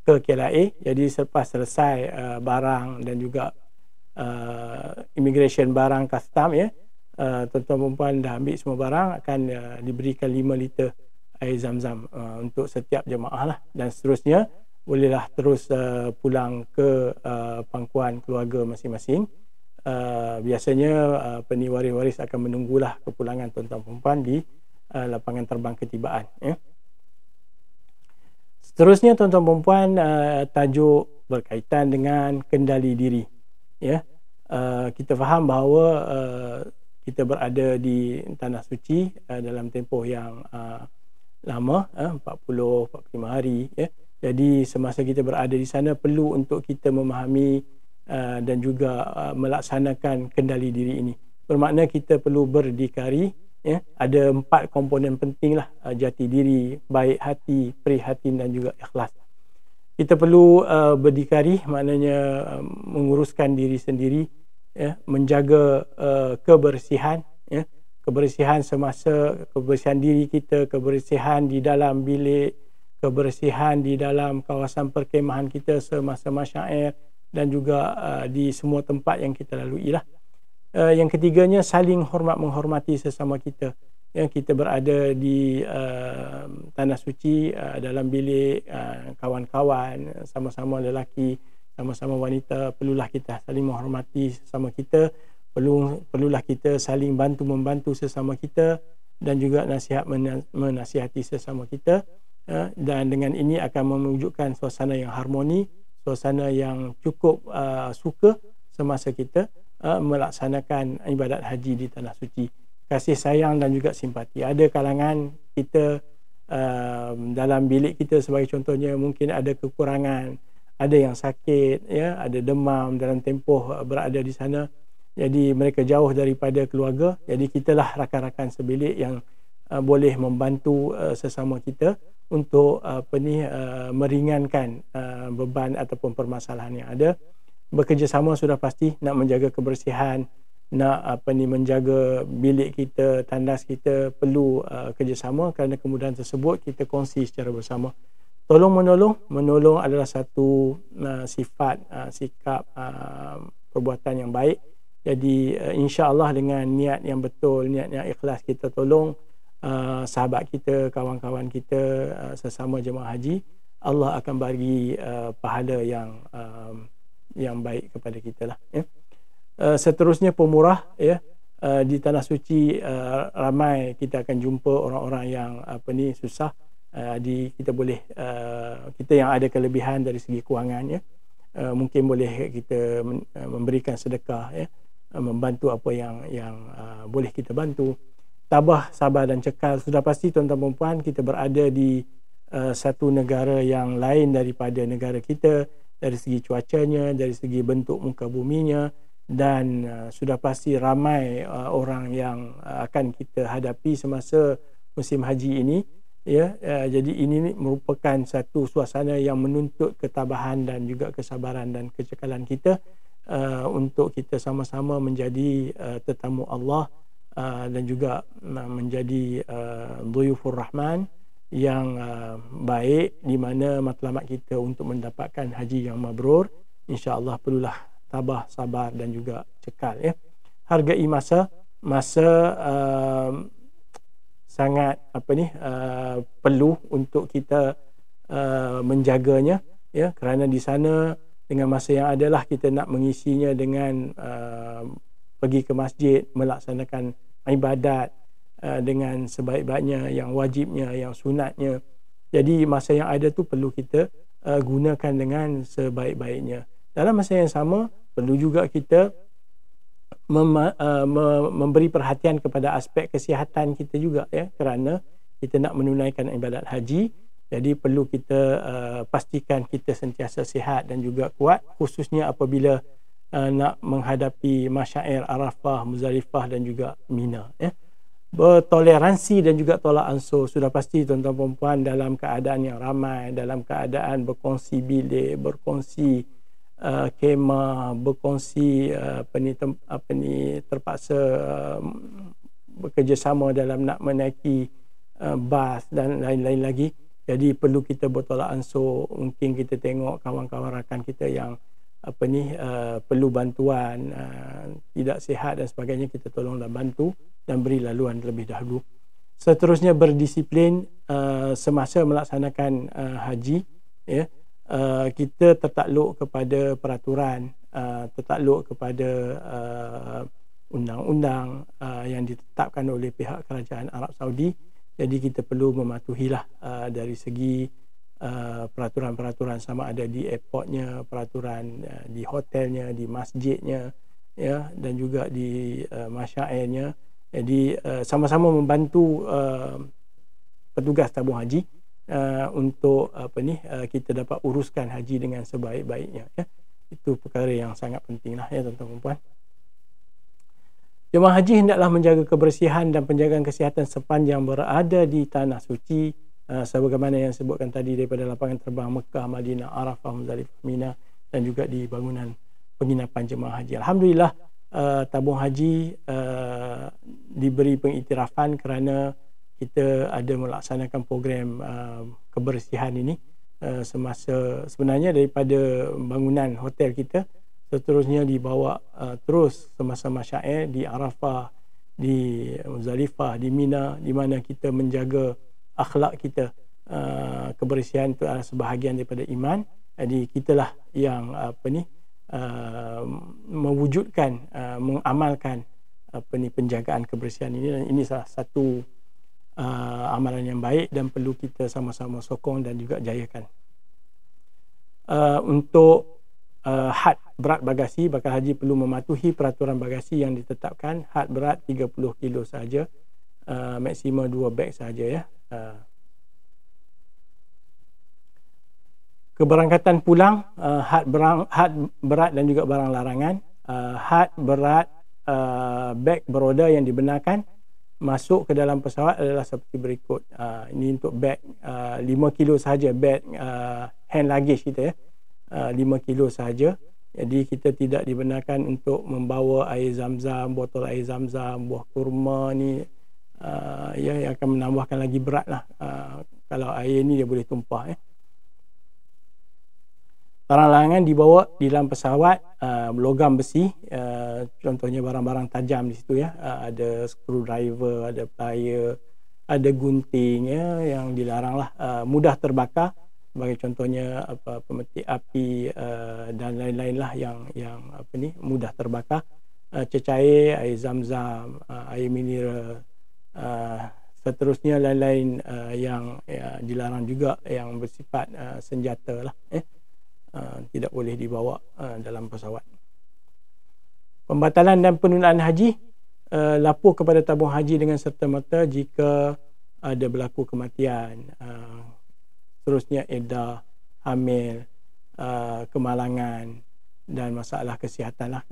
ke KLIA, jadi selepas selesai barang dan juga immigration barang custom, tuan-tuan perempuan dah ambil semua barang, akan diberikan 5 liter air zam-zam untuk setiap jemaah lah, dan seterusnya bolehlah terus pulang ke pangkuan keluarga masing-masing. Biasanya waris-waris akan menunggulah kepulangan tuan-tuan perempuan di lapangan terbang ketibaan. Seterusnya tuan-tuan perempuan, tajuk berkaitan dengan kendali diri. Kita faham bahawa kita berada di Tanah Suci dalam tempoh yang lama, 40-45 hari. Jadi semasa kita berada di sana perlu untuk kita memahami dan juga melaksanakan kendali diri ini. Bermakna kita perlu berdikari. Ada 4 komponen penting lah, jati diri, baik hati, prihatin dan juga ikhlas. Kita perlu berdikari, maknanya menguruskan diri sendiri, menjaga kebersihan, kebersihan semasa, kebersihan diri kita, kebersihan di dalam bilik, kebersihan di dalam kawasan perkemahan kita semasa masyair dan juga di semua tempat yang kita lalui lah. Yang ketiganya, saling hormat menghormati sesama kita. Kita berada di Tanah Suci, dalam bilik kawan-kawan, sama-sama lelaki, sama-sama wanita, perlulah kita saling menghormati sesama kita, perlulah kita saling bantu-membantu sesama kita dan juga menasihati sesama kita, dan dengan ini akan mewujudkan suasana yang harmoni, suasana yang cukup suka semasa kita melaksanakan ibadat haji di Tanah Suci. Kasih sayang dan juga simpati. Ada kalangan kita dalam bilik kita sebagai contohnya mungkin ada kekurangan, ada yang sakit, ada demam dalam tempoh berada di sana. Jadi mereka jauh daripada keluarga. Jadi kitalah rakan-rakan sebilik yang boleh membantu sesama kita untuk meringankan beban ataupun permasalahan yang ada. Bekerjasama sudah pasti, nak menjaga kebersihan, nak menjaga bilik kita, tandas kita, perlu kerjasama, kerana kemudahan tersebut kita kongsi secara bersama. Menolong adalah satu sifat, sikap, perbuatan yang baik. Jadi insya-Allah dengan niat yang betul, niat yang ikhlas, kita tolong sahabat kita, kawan-kawan kita, sesama jemaah haji, Allah akan bagi pahala yang baik kepada kita lah. Seterusnya pemurah, di Tanah Suci ramai kita akan jumpa orang-orang yang susah. Kita boleh, kita yang ada kelebihan dari segi kewangan, mungkin boleh kita memberikan sedekah, membantu apa yang boleh kita bantu. Tabah, sabar dan cekal. Sudah pasti tuan-tuan perempuan, kita berada di satu negara yang lain daripada negara kita, dari segi cuacanya, dari segi bentuk muka buminya, dan sudah pasti ramai orang yang akan kita hadapi semasa musim haji ini. Jadi ini merupakan satu suasana yang menuntut ketabahan dan juga kesabaran dan kecekalan kita, untuk kita sama-sama menjadi tetamu Allah, dan juga menjadi dhuyufur rahman yang baik, di mana matlamat kita untuk mendapatkan haji yang mabrur. InsyaAllah perlulah tabah, sabar dan juga cekal. Hargai masa sangat perlu untuk kita menjaganya, kerana di sana dengan masa yang adalah kita nak mengisinya dengan pergi ke masjid, melaksanakan ibadat dengan sebaik-baiknya, yang wajibnya, yang sunatnya. Jadi masa yang ada tu perlu kita gunakan dengan sebaik-baiknya. Dalam masa yang sama, perlu juga kita memberi perhatian kepada aspek kesihatan kita juga, ya, kerana kita nak menunaikan ibadat haji. Jadi perlu kita pastikan kita sentiasa sihat dan juga kuat, khususnya apabila nak menghadapi masyair Arafah, Muzdalifah dan juga Mina, ya. Bertoleransi dan juga tolak ansur. Sudah pasti tuan-tuan dan puan dalam keadaan yang ramai, dalam keadaan berkongsi bilik, berkongsi kemah, berkongsi terpaksa bekerjasama dalam nak menaiki bas dan lain-lain lagi. Jadi perlu kita bertolak ansur. Mungkin kita tengok kawan-kawan rakan kita yang perlu bantuan, tidak sihat dan sebagainya, kita tolonglah bantu dan beri laluan terlebih dahulu. Seterusnya, berdisiplin semasa melaksanakan haji, ya. Kita tertakluk kepada peraturan, tertakluk kepada undang-undang yang ditetapkan oleh pihak kerajaan Arab Saudi. Jadi kita perlu mematuhilah dari segi peraturan-peraturan, sama ada di airportnya, peraturan di hotelnya, di masjidnya, ya, dan juga di masyairnya. Jadi sama-sama membantu petugas tabung haji untuk kita dapat uruskan haji dengan sebaik-baiknya, ya. Itu perkara yang sangat pentinglah, ya, tuan-tuan dan puan. Jemaah haji hendaklah menjaga kebersihan dan penjagaan kesihatan sepanjang berada di tanah suci, sebagaimana yang disebutkan tadi daripada lapangan terbang Mekah, Madinah, Arafah, Muzdalifah, Mina, dan juga di bangunan penginapan jemaah haji. Alhamdulillah, tabung haji diberi pengiktirafan kerana kita ada melaksanakan program kebersihan ini semasa, sebenarnya daripada bangunan hotel kita, seterusnya dibawa terus semasa masyair di Arafah, di Muzdalifah, di Mina, di mana kita menjaga akhlak kita. Kebersihan itu adalah sebahagian daripada iman. Jadi kitalah yang mewujudkan, mengamalkan penjagaan kebersihan ini, dan ini salah satu amalan yang baik dan perlu kita sama-sama sokong dan juga jayakan. Untuk had berat bagasi, bakal haji perlu mematuhi peraturan bagasi yang ditetapkan. Had berat 30 kilo sahaja, maksimum 2 beg sahaja, ya. Keberangkatan pulang, had berat dan juga barang larangan. Had berat beg beroda yang dibenarkan masuk ke dalam pesawat adalah seperti berikut. Ini untuk beg 5 kilo sahaja, beg hand luggage kita, ya. 5 kilo sahaja. Jadi kita tidak dibenarkan untuk membawa air zam-zam, botol air zam-zam, buah kurma ni, ya, yang akan menambahkan lagi berat lah. Kalau air ni dia boleh tumpah, ya. Barang larangan dibawa di dalam pesawat, logam besi, contohnya barang-barang tajam di situ, ya. Ada screwdriver, ada plier, ada gunting, ya, yang dilarang lah. Mudah terbakar, sebagai contohnya pemetik api dan lain-lain lah yang mudah terbakar. Cecair, air zam-zam, air mineral, seterusnya lain-lain yang dilarang juga, yang bersifat senjata lah, tidak boleh dibawa dalam pesawat. Pembatalan dan penundaan haji, lapor kepada tabung haji dengan serta-merta jika ada berlaku kematian, seterusnya edah, hamil, kemalangan dan masalah kesihatan lah,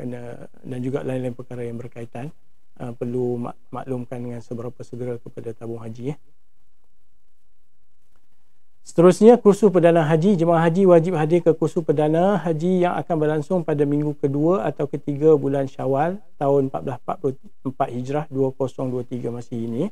dan juga lain-lain perkara yang berkaitan, perlu maklumkan dengan seberapa segera kepada tabung haji, ya. Seterusnya, kursus perdana haji. Jemaah haji wajib hadir ke kursus perdana haji yang akan berlangsung pada minggu kedua atau ketiga bulan Syawal tahun 1444 Hijrah 2023 masih ini.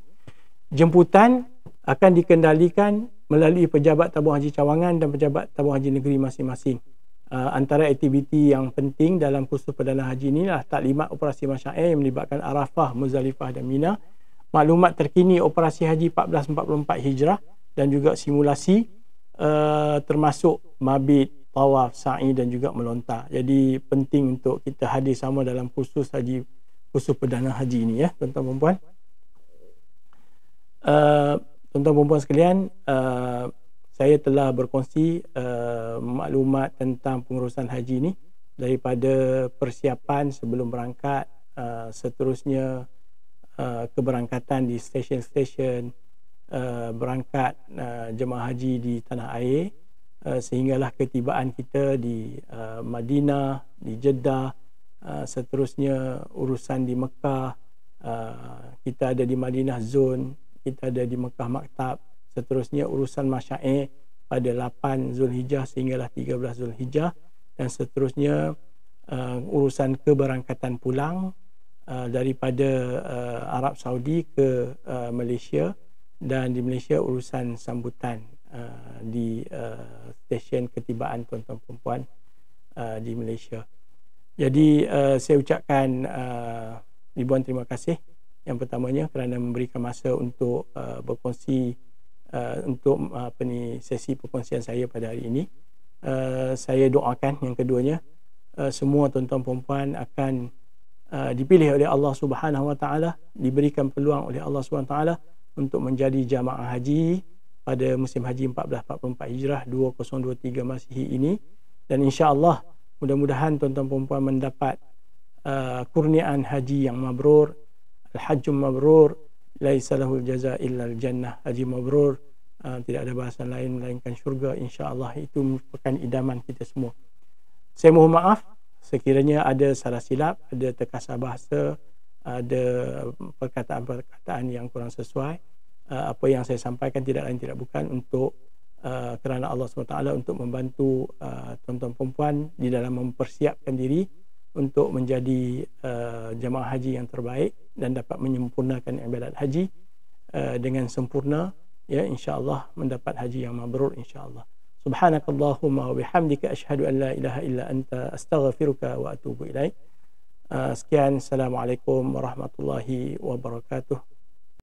Jemputan akan dikendalikan melalui pejabat tabung haji cawangan dan pejabat tabung haji negeri masing-masing. Antara aktiviti yang penting dalam kursus perdana haji ini adalah taklimat operasi masyair yang melibatkan Arafah, Muzdalifah dan Mina, maklumat terkini operasi haji 1444 Hijrah, dan juga simulasi termasuk mabit, tawaf, sa'i dan juga melontar. Jadi penting untuk kita hadir sama dalam kursus haji kursus perdana haji ni ya, tuan-tuan dan puan. Tuan-tuan dan puan sekalian, saya telah berkongsi maklumat tentang pengurusan haji ni daripada persiapan sebelum berangkat, seterusnya keberangkatan di stesen-stesen, berangkat jemaah haji di tanah air, sehinggalah ketibaan kita di Madinah, di Jeddah, seterusnya urusan di Mekah, kita ada di Madinah zone, kita ada di Mekah maktab, seterusnya urusan masyair pada 8 Zulhijjah sehinggalah 13 Zulhijjah, dan seterusnya urusan keberangkatan pulang daripada Arab Saudi ke Malaysia, dan di Malaysia urusan sambutan di stesen ketibaan tuan-tuan perempuan di Malaysia. Jadi saya ucapkan ribuan terima kasih yang pertamanya kerana memberikan masa untuk berkongsi untuk sesi perkongsian saya pada hari ini. Saya doakan yang keduanya semua tuan-tuan perempuan akan dipilih oleh Allah Subhanahu Wa Taala, diberikan peluang oleh Allah Subhanahu Wa Taala untuk menjadi jamaah haji pada musim haji 1444 Hijrah 2023 Masihi ini, dan insya-Allah mudah-mudahan tuan-tuan perempuan mendapat kurniaan haji yang mabrur. Al-hajjum mabrur laisa lahul jazaa illa al-jannah. Haji mabrur tidak ada bahasan lain melainkan syurga, insya-Allah. Itu merupakan idaman kita semua. Saya mohon maaf sekiranya ada salah silap, ada terkasar bahasa, ada perkataan-perkataan yang kurang sesuai. Apa yang saya sampaikan tidak lain tidak bukan untuk kerana Allah SWT untuk membantu tuan-tuan perempuan di dalam mempersiapkan diri untuk menjadi jemaah haji yang terbaik dan dapat menyempurnakan ibadat haji dengan sempurna, ya, insya-Allah mendapat haji yang mabrur insya-Allah. Subhanakallahumma wa bihamdika asyhadu an la ilaha illa anta astaghfiruka wa atubu ilaik. Sekian, assalamualaikum warahmatullahi wabarakatuh.